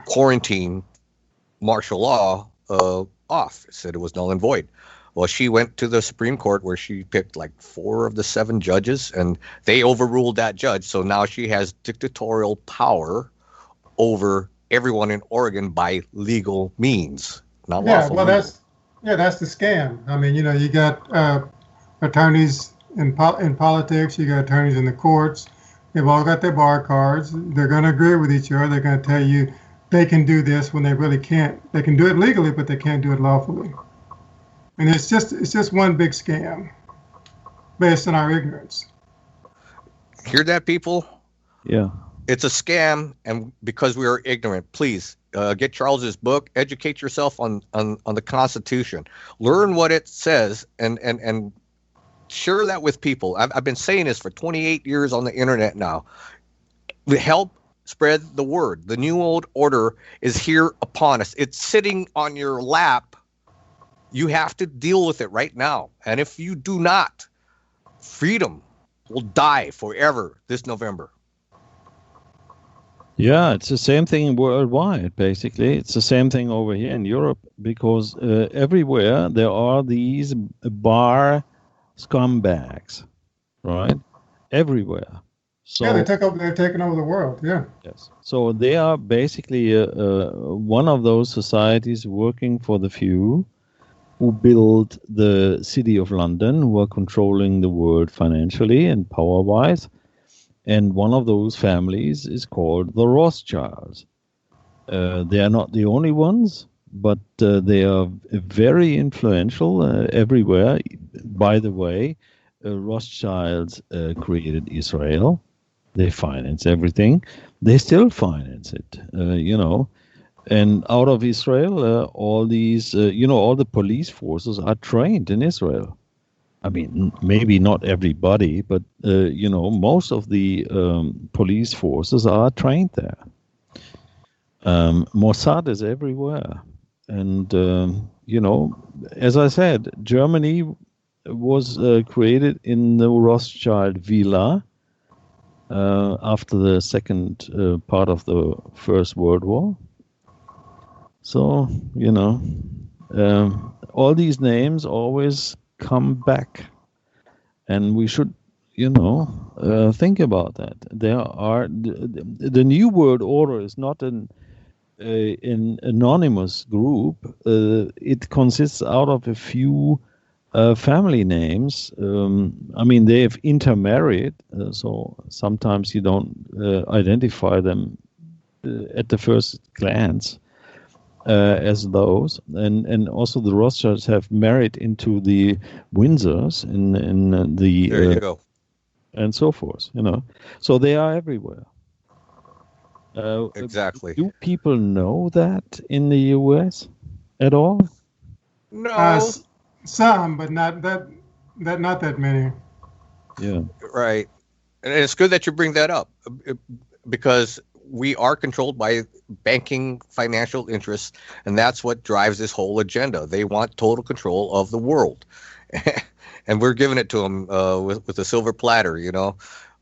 quarantine martial law off, said it was null and void. Well, she went to the Supreme Court where she picked like 4 of the 7 judges, and they overruled that judge. So now she has dictatorial power over everyone in Oregon by legal means, not lawful. Well, that's the scam. You got attorneys in politics, you got attorneys in the courts. They've all got their bar cards. They're going to agree with each other. They're going to tell you they can do this when they really can't. They can do it legally, but they can't do it lawfully. And it's just one big scam based on our ignorance. Hear that, people? Yeah. It's a scam, and because we are ignorant, please get Charles's book, educate yourself on the Constitution. Learn what it says and share that with people. I've been saying this for 28 years on the internet now. Help spread the word. The New World Order is here upon us. It's sitting on your lap. You have to deal with it right now. And if you do not, freedom will die forever this November. Yeah, it's the same thing worldwide, basically. It's the same thing over here in Europe, because everywhere there are these bar scumbags, right? Everywhere. So, yeah, they're taking over the world, yeah. Yes. So they are basically one of those societies working for the few who build the city of London, who are controlling the world financially and power-wise. And one of those families is called the Rothschilds. They are not the only ones, but they are very influential everywhere. By the way, Rothschilds created Israel. They finance everything. They still finance it, And out of Israel, all these, all the police forces are trained in Israel. I mean, maybe not everybody, but, most of the police forces are trained there. Mossad is everywhere. And, as I said, Germany was created in the Rothschild villa after the second part of the First World War. So, all these names always come back, and we should, think about that. There are the New World Order is not an anonymous group. It consists out of a few family names. They have intermarried, so sometimes you don't identify them at the first glance as those. And also the Rothschilds have married into the Windsors in the there you go, and so forth. So they are everywhere. Exactly. Do people know that in the U.S. at all? No. Some, but not that many. Yeah. Right. And it's good that you bring that up, because we are controlled by banking financial interests, and that's what drives this whole agenda. They want total control of the world. And we're giving it to them with a silver platter,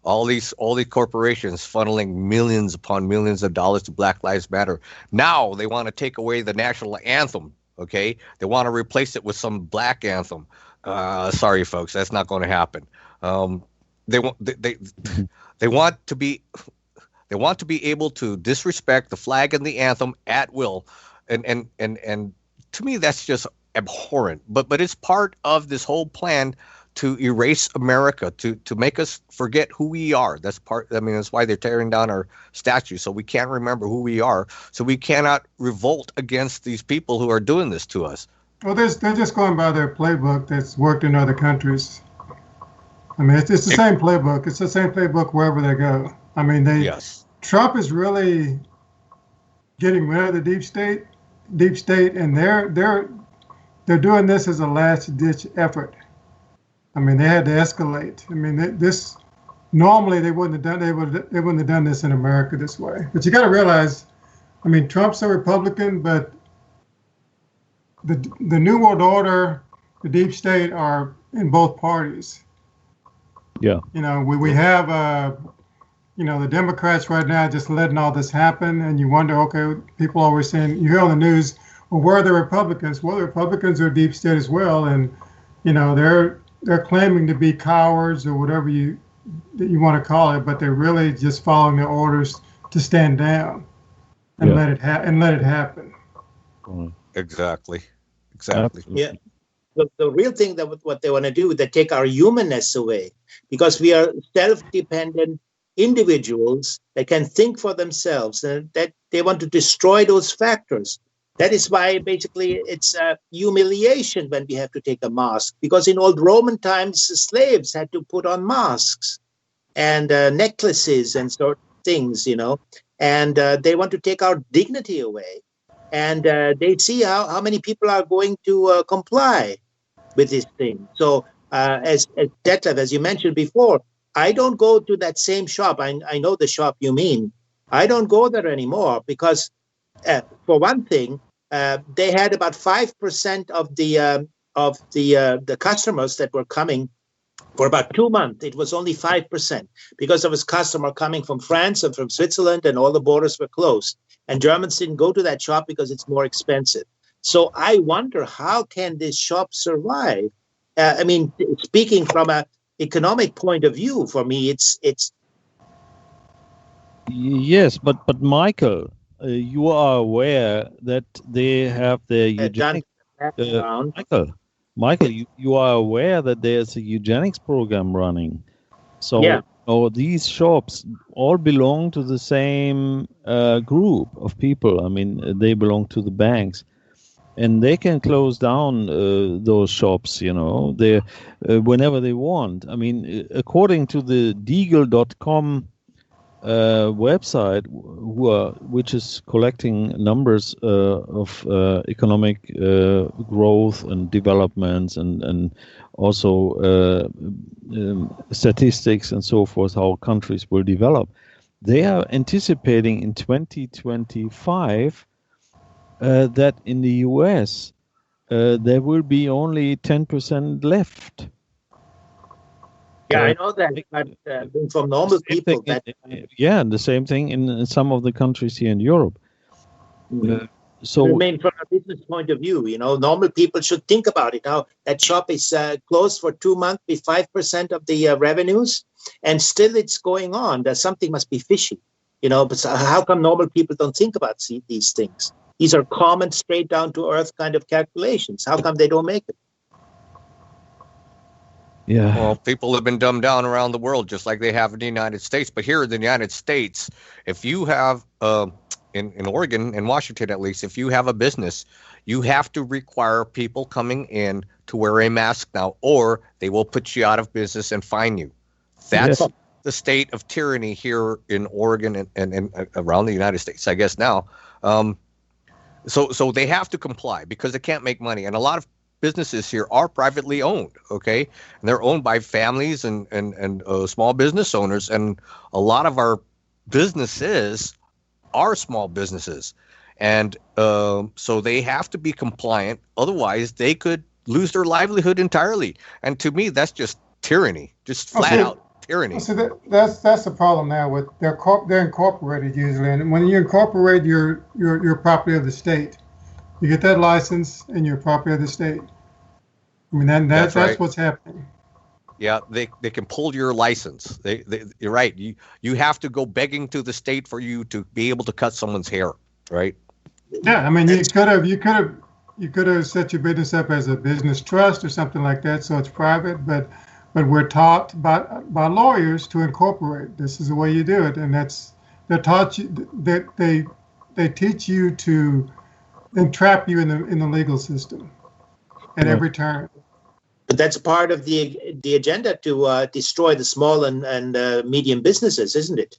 All these corporations funneling millions upon millions of dollars to Black Lives Matter. Now they want to take away the national anthem. Okay, they want to replace it with some black anthem. Sorry, folks, that's not going to happen. They want to be able to disrespect the flag and the anthem at will, and to me that's just abhorrent. But it's part of this whole plan to erase America, to make us forget who we are. That's why they're tearing down our statues, so we can't remember who we are, so we cannot revolt against these people who are doing this to us. Well, they're just going by their playbook that's worked in other countries. It's the same playbook. It's the same playbook wherever they go. Yes. Trump is really getting rid of the deep state, and they're doing this as a last-ditch effort. They had to escalate. This normally they wouldn't have done this in America this way. But you got to realize, Trump's a Republican, but the New World Order, the deep state are in both parties. Yeah. We have the Democrats right now just letting all this happen, and you wonder, okay, people always saying, you hear on the news, well, where are the Republicans? Well, the Republicans are deep state as well, and they're claiming to be cowards or whatever you want to call it, but they're really just following their orders to stand down and let it happen. Exactly. Yeah. The real thing that what they want to do, they take our humanness away, because we are self-dependent individuals that can think for themselves, and that they want to destroy those factors. That is why basically it's humiliation when we have to take a mask, because in old Roman times, the slaves had to put on masks and necklaces and sort of things, and they want to take our dignity away. And they see how many people are going to comply with this thing. So as Detlev, as you mentioned before, I don't go to that same shop. I know the shop you mean. I don't go there anymore because, for one thing, they had about 5% of the customers that were coming for about 2 months. It was only 5% because of his customer coming from France and from Switzerland, and all the borders were closed. And Germans didn't go to that shop because it's more expensive. So I wonder, how can this shop survive? I mean, speaking from an economic point of view, for me, it's. Yes, but Michael, you are aware that they have their eugenics. Michael, you are aware that there's a eugenics program running. So these shops all belong to the same group of people. I mean, they belong to the banks. And they can close down those shops, they whenever they want. I mean, according to the Deagle.com website, which is collecting numbers of economic growth and developments and also statistics and so forth, how countries will develop. They are anticipating in 2025 that in the US there will be only 10% left. Yeah, I know that, but from normal people. The same thing in some of the countries here in Europe. So, I mean, from a business point of view, normal people should think about it. Now, that shop is closed for 2 months, with 5% of the revenues, and still it's going on. There's something must be fishy, But how come normal people don't think about these things? These are common, straight down to earth kind of calculations. How come they don't make it? Yeah. Well, people have been dumbed down around the world, just like they have in the United States. But here in the United States, if you have, in Oregon and Washington at least, if you have a business, you have to require people coming in to wear a mask now, or they will put you out of business and fine you. That's the state of tyranny here in Oregon and around the United States, I guess now. So they have to comply because they can't make money. And a lot of businesses here are privately owned, okay? And they're owned by families and small business owners. And a lot of our businesses are small businesses. And so they have to be compliant. Otherwise, they could lose their livelihood entirely. And to me, that's just tyranny, just flat out tyranny. So that's the problem now with they're incorporated usually. And when you incorporate your property of the state, you get that license and your property of the state. I mean, that's right. What's happening. Yeah, they can pull your license. You're right. You have to go begging to the state for you to be able to cut someone's hair, right? Yeah, I mean, you could have set your business up as a business trust or something like that, so it's private. But we're taught by lawyers to incorporate. This is the way you do it, and they're taught you that they teach you to entrap you in the legal system at every turn. But that's part of the agenda to destroy the small and medium businesses, isn't it?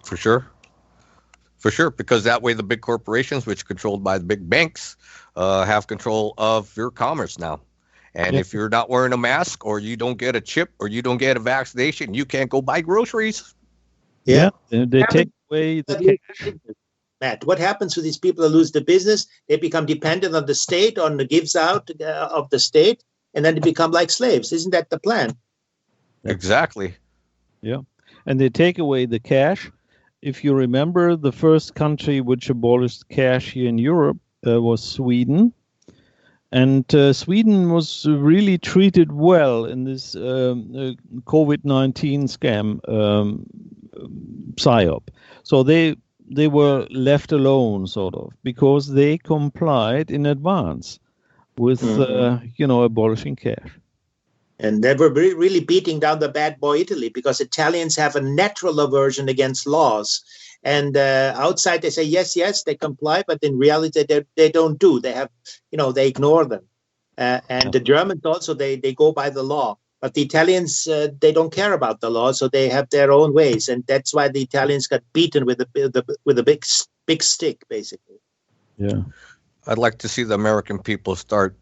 For sure, because that way the big corporations, which are controlled by the big banks, have control of your commerce now. And if you're not wearing a mask, or you don't get a chip, or you don't get a vaccination, you can't go buy groceries. Yeah, they take away the cash. Matt, what happens to these people that lose the business? They become dependent on the state, on the gives out of the state, and then they become like slaves. Isn't that the plan? Exactly. Yeah, and they take away the cash. If you remember, the first country which abolished cash here in Europe was Sweden. And Sweden was really treated well in this COVID-19 scam PSYOP. So they were left alone, sort of, because they complied in advance with, abolishing cash. And they were really beating down the bad boy Italy, because Italians have a natural aversion against laws. And outside they say, yes, they comply, but in reality they don't do. They have, they ignore them. And the Germans also, they go by the law. But the Italians, they don't care about the law, so they have their own ways. And that's why the Italians got beaten with a big stick, basically. Yeah. I'd like to see the American people start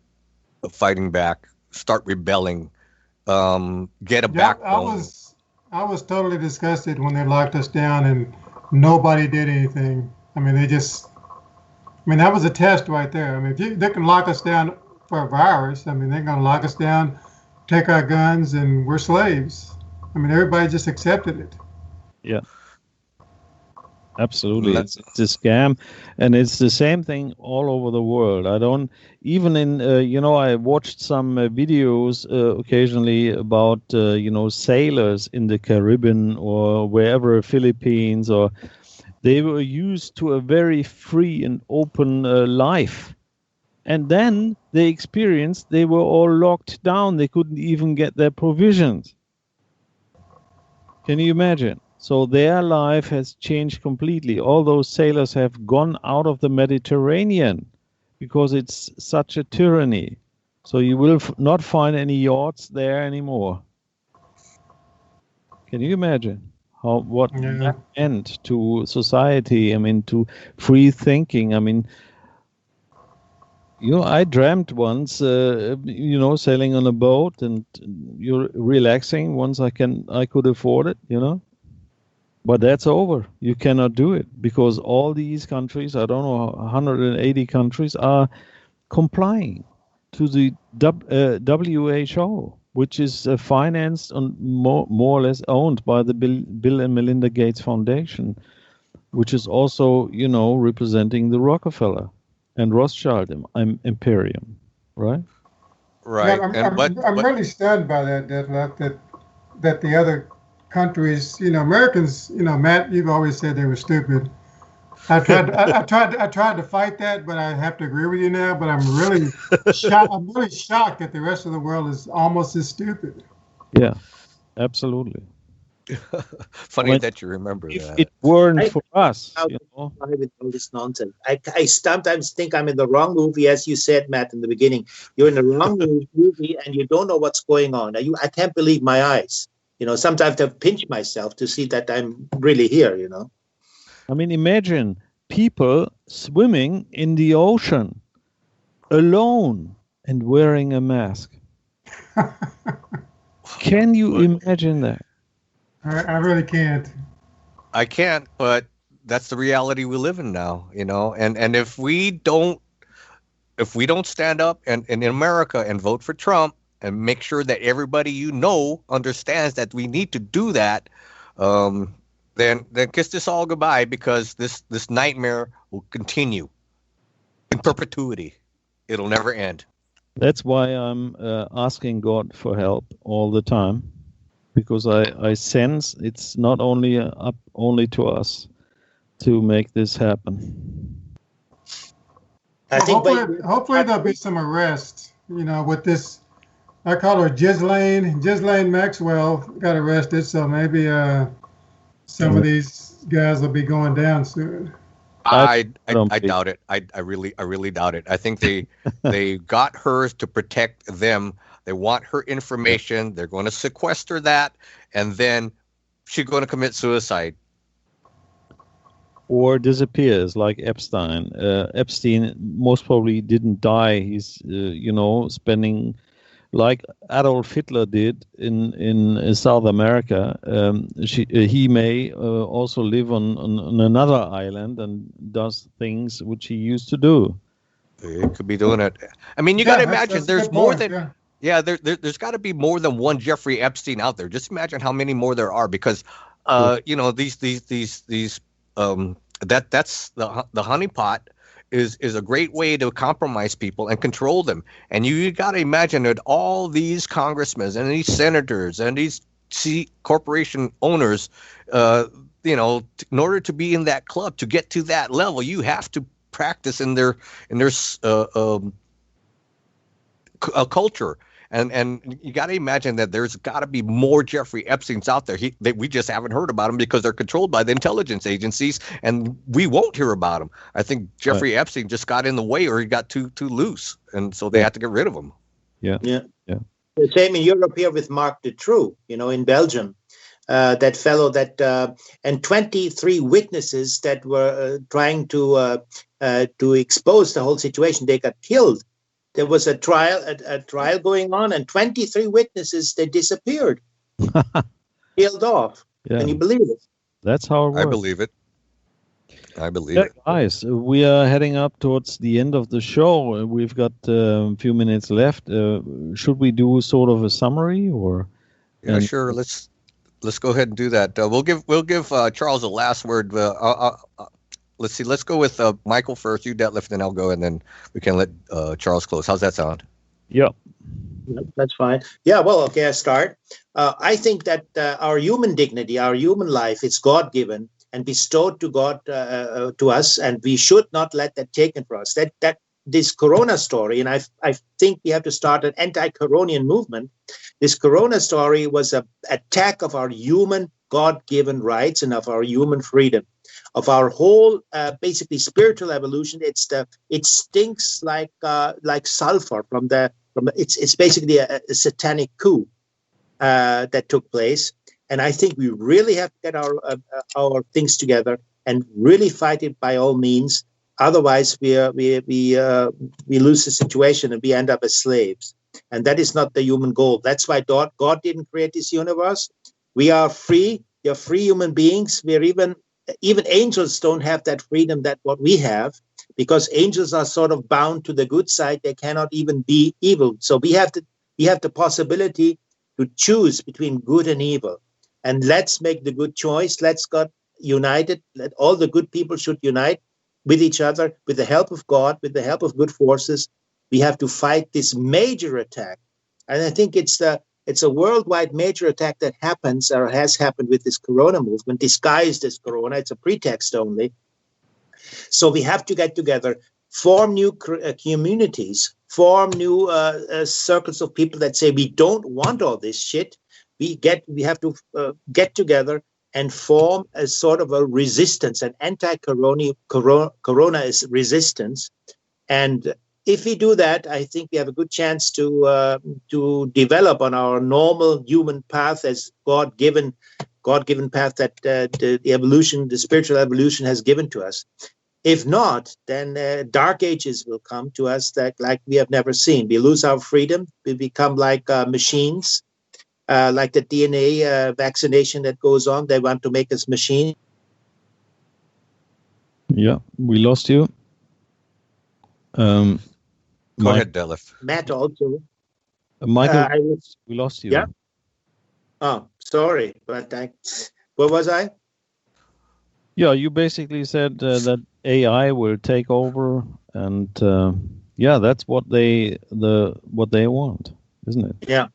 fighting back, start rebelling, get a backbone. I was totally disgusted when they locked us down nobody did anything. I mean, that was a test right there. I mean, they can lock us down for a virus. I mean, they're going to lock us down, take our guns, and we're slaves. I mean, everybody just accepted it. Yeah. Absolutely. It's a scam, and it's the same thing all over the world. I don't even in, I watched some videos occasionally about, sailors in the Caribbean or wherever, Philippines, or they were used to a very free and open life. And then they experienced they were all locked down. They couldn't even get their provisions. Can you imagine? So their life has changed completely. All those sailors have gone out of the Mediterranean because it's such a tyranny. So you will not find any yachts there anymore. Can you imagine what end to society? I mean, to free thinking. I mean, I dreamt once, sailing on a boat and you're relaxing once I could afford it, But that's over. You cannot do it because all these countries, I don't know, 180 countries are complying to the WHO, which is financed and more or less owned by the Bill and Melinda Gates Foundation, which is also, representing the Rockefeller and Rothschild imperium, right? Right. Yeah, I'm really stunned by that, Detlev, that the other countries, Americans, Matt, you've always said they were stupid. I tried to fight that, but I have to agree with you now. But I'm really shocked. I'm really shocked that the rest of the world is almost as stupid. Yeah, absolutely. Funny that you remember if that. It weren't for us. With all this nonsense. I sometimes think I'm in the wrong movie, as you said, Matt, in the beginning. You're in the wrong movie, and you don't know what's going on. I can't believe my eyes. Sometimes I have to pinch myself to see that I'm really here, I mean, imagine people swimming in the ocean alone and wearing a mask. Can you imagine that? I really can't. I can't, but that's the reality we live in now, and if we don't stand up and in America and vote for Trump, and make sure that everybody understands that we need to do that, then kiss this all goodbye, because this nightmare will continue in perpetuity. It'll never end. That's why I'm asking God for help all the time, because I sense it's not only up only to us to make this happen. I think hopefully there'll be some arrests, with this. I call her Ghislaine Maxwell got arrested, so maybe some of these guys will be going down soon. I doubt it. I really doubt it. I think they got her to protect them. They want her information. They're going to sequester that, and then she's going to commit suicide. Or disappears like Epstein. Epstein most probably didn't die. He's, spending, like Adolf Hitler did in South America. He may also live on another island and does things which he used to do. He could be doing it. I mean, you got to imagine there's more than... Yeah, there's got to be more than one Jeffrey Epstein out there. Just imagine how many more there are, because that's the honeypot is a great way to compromise people and control them. And you got to imagine that all these congressmen and these senators and these corporation owners, in order to be in that club, to get to that level, you have to practice in their culture. And you got to imagine that there's got to be more Jeffrey Epsteins out there. We just haven't heard about them because they're controlled by the intelligence agencies, and we won't hear about them. I think Jeffrey Epstein just got in the way, or he got too loose, and so they had to get rid of him. Yeah. The same in Europe here with Marc Dutroux, in Belgium. That fellow and 23 witnesses that were trying to expose the whole situation, they got killed. There was a trial going on, and 23 witnesses, they disappeared, killed off. Yeah. Can you believe it? That's how it works. I believe it. I believe Yeah, it. guys, we are heading up towards the end of the show. We've got a few minutes left. Should we do sort of a summary, or? Yeah, sure. Let's go ahead and do that. We'll give Charles a last word. Let's see. Let's go with Michael first. You, Detlev, then I'll go, and then we can let Charles close. How's that sound? Yeah. That's fine. Yeah, well, okay, I start. I think that our human dignity, our human life, is God-given and bestowed to God to us, and we should not let that taken from us. That this Corona story, and I think we have to start an anti-Coronian movement. This Corona story was an attack of our human God-given rights and of our human freedom, of our whole basically spiritual evolution. It stinks like sulfur from the. It's basically a satanic coup that took place, and I think we really have to get our things together and really fight it by all means. Otherwise, we lose the situation and we end up as slaves, and that is not the human goal. That's why God didn't create this universe. We are free. We are free human beings. We are even angels don't have that freedom that what we have. Because angels are sort of bound to the good side, they cannot even be evil. So we have the possibility to choose between good and evil. And let's make the good choice. Let's get united. Let all the good people should unite with each other, with the help of God, with the help of good forces. We have to fight this major attack. And I think it's a worldwide major attack that happens or has happened with this Corona movement, disguised as Corona. It's a pretext only. So we have to get together, form new communities, form new circles of people that say we don't want all this shit. We have to get together and form a sort of a resistance, an anti-corona resistance. And if we do that, I think we have a good chance to develop on our normal human path as God-given path that the evolution, the spiritual evolution has given to us. If not, then dark ages will come to us that like we have never seen. We lose our freedom. We become like machines, like the DNA vaccination that goes on. They want to make us machines. Yeah, we lost you. Go ahead, Detlev. Matt also. Michael, we lost you. Yeah. Oh, sorry, but where was I? Yeah, you basically said that AI will take over, and that's what they want, isn't it? Yeah.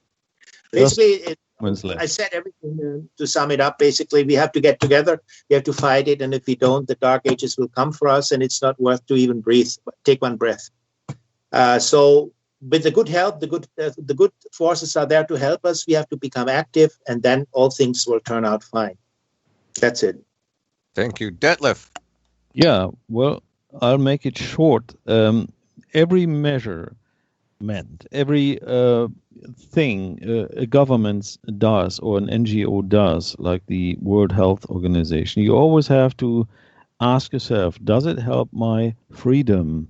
Basically, I said everything to sum it up. Basically, we have to get together. We have to fight it, and if we don't, the dark ages will come for us, and it's not worth to even breathe. Take one breath. So, with the good help, the good forces are there to help us. We have to become active, and then all things will turn out fine. That's it. Thank you, Detlev. Yeah, well, I'll make it short. Every measure meant, every thing a government does or an NGO does, like the World Health Organization, you always have to ask yourself, does it help my freedom?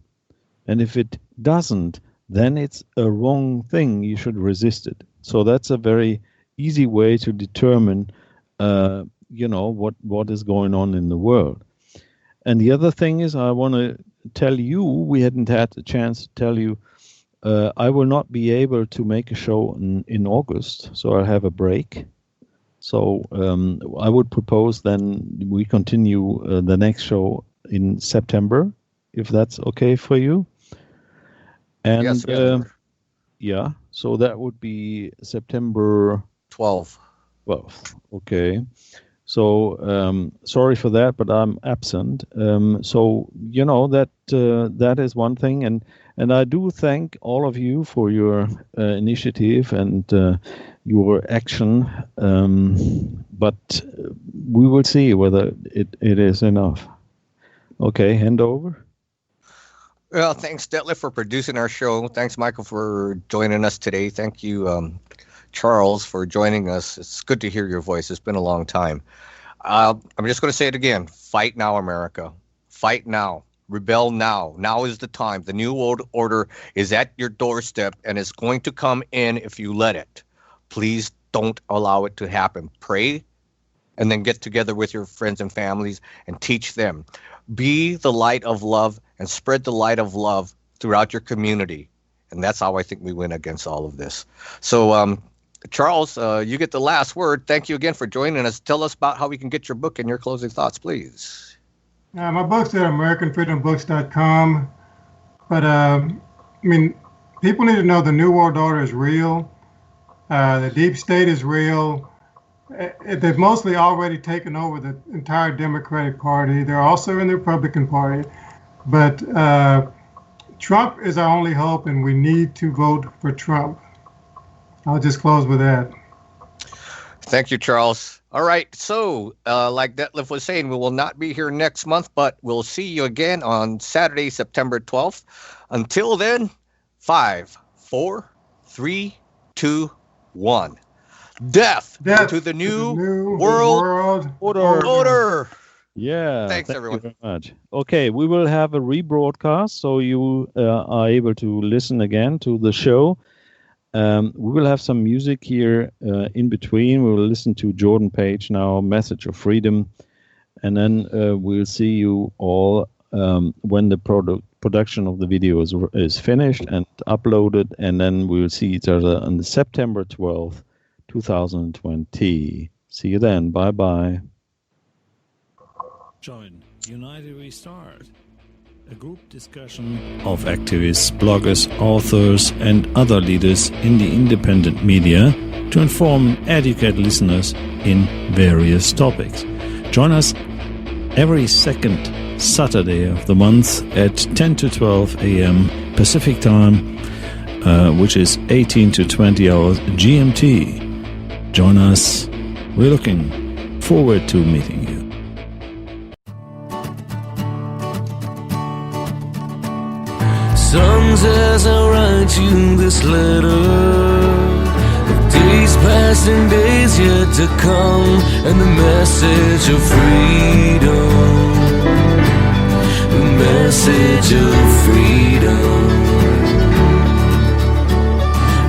And if it doesn't, then it's a wrong thing. You should resist it. So that's a very easy way to determine what is going on in the world. And the other thing is, I want to tell you, we hadn't had the chance to tell you, I will not be able to make a show in August, so I'll have a break. So I would propose then we continue the next show in September, if that's okay for you. And yes, so that would be September 12th. Okay. So sorry for that, but I'm absent. So that is one thing, and I do thank all of you for your initiative and your action. But we will see whether it is enough. Okay, hand over. Well, thanks, Detlev, for producing our show. Thanks, Michael, for joining us today. Thank you, Charles, for joining us. It's good to hear your voice. It's been a long time. I'm just going to say it again. Fight now, America. Fight now. Rebel now. Now is the time. The new world order is at your doorstep, and it's going to come in if you let it. Please don't allow it to happen. Pray and then get together with your friends and families and teach them. Be the light of love and spread the light of love throughout your community. And that's how I think we win against all of this. So, Charles, you get the last word. Thank you again for joining us. Tell us about how we can get your book and your closing thoughts, please. My book's at AmericanFreedomBooks.com. But, people need to know the New World Order is real. The deep state is real. They've mostly already taken over the entire Democratic Party. They're also in the Republican Party. But Trump is our only hope, and we need to vote for Trump. I'll just close with that. Thank you, Charles. All right. So, like Detlev was saying, we will not be here next month, but we'll see you again on Saturday, September 12th. Until then, 5, 4, 3, 2, 1. Death to the new world order. Yeah. Thanks, everyone. Thank you very much. Okay, we will have a rebroadcast, so you are able to listen again to the show. We will have some music here in between. We will listen to Jordan Page now, Message of Freedom. And then we'll see you all when the production of the video is finished and uploaded. And then we'll see each other on the September 12th, 2020. See you then. Bye-bye. Join United We Start, a group discussion of activists, bloggers, authors, and other leaders in the independent media to inform and educate listeners in various topics. Join us every second Saturday of the month at 10 to 12 a.m. Pacific Time, which is 18 to 20 hours GMT. Join us. We're looking forward to meeting you. Songs as I write you this letter, of days past and days yet to come, and the message of freedom, the message of freedom.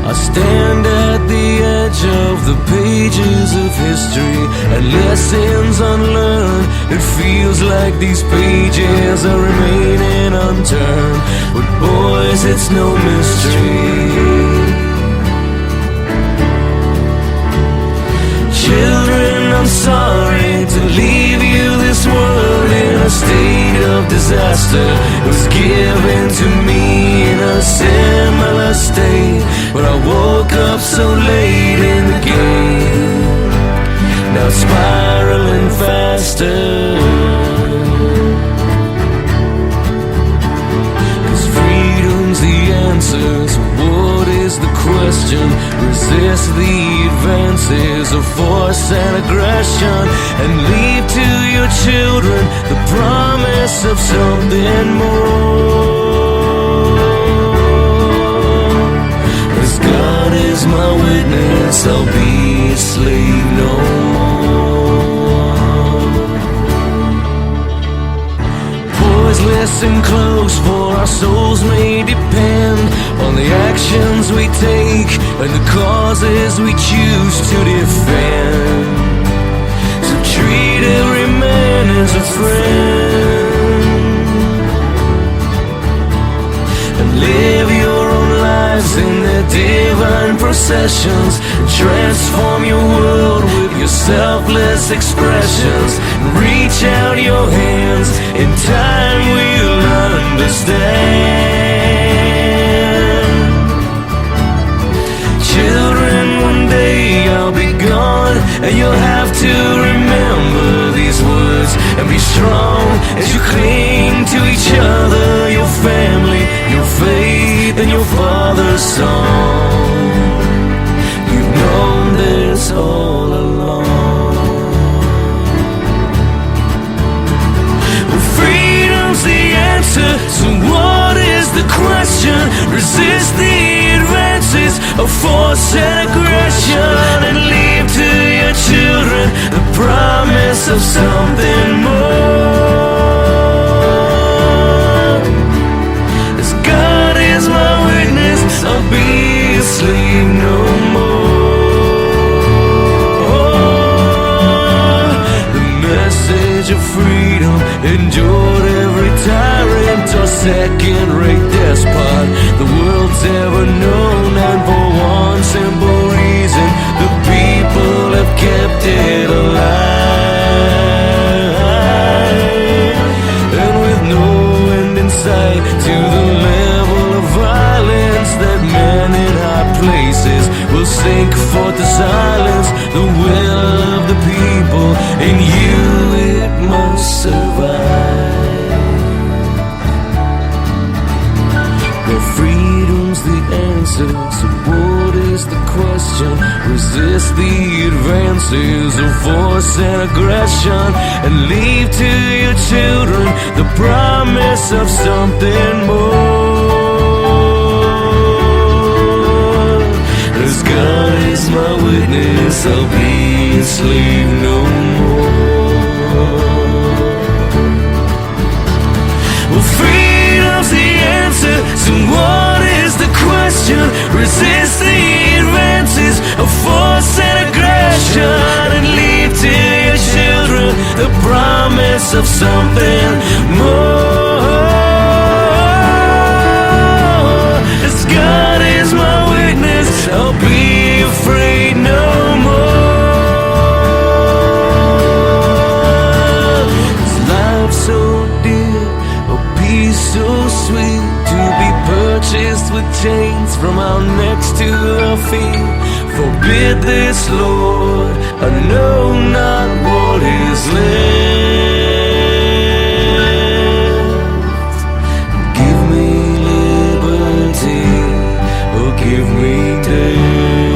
I stand at the edge of the pages of history and lessons unlearned. It feels like these pages are remaining unturned, but boys, it's no mystery. Children, I'm sorry to leave you this world in a state of disaster. It was given to me in a similar state, but I woke up so late in the game. Now it's spiraling faster. 'Cause freedom's the answer, so what is the question? Resist the advances of force and aggression, and leave to your children the promise of something more. As God is my witness, I'll be a slave no more. Boys, listen close, for our souls may depend on the actions we take and the causes we choose to defend. So treat every man as a friend, and live your own lives in their divine processions, and transform your world with your selfless expressions. Reach out your hands, in time we'll understand. Children, one day I'll be gone, and you'll have to remember these words and be strong as you cling to each other, your family, your faith, and your father's song. You've known this all along. Well, freedom's the answer, so what is the question? Resist the advances of force and aggression, and leave to your children the promise of something more. As God is my witness, I'll be a slave no more. second-rate despot the world's ever known, and for one simple reason, the people have kept it alive. And with no end in sight to the level of violence that men in high places will sink forth to silence the will of the people. In you it must survive. But freedom's the answer, so what is the question? Resist the advances of force and aggression, and leave to your children the promise of something more. As God is my witness, I'll be a slave no more. Well, freedom's the answer, so what is the question? Resist the advances of force and aggression, and leave to your children the promise of something more. As God is my witness, I'll be afraid no more. Is life so dear, or peace so sweet, to be purchased with chains from our necks to our feet? Forbid this, Lord, I know not what is left. Give me liberty, or give me death.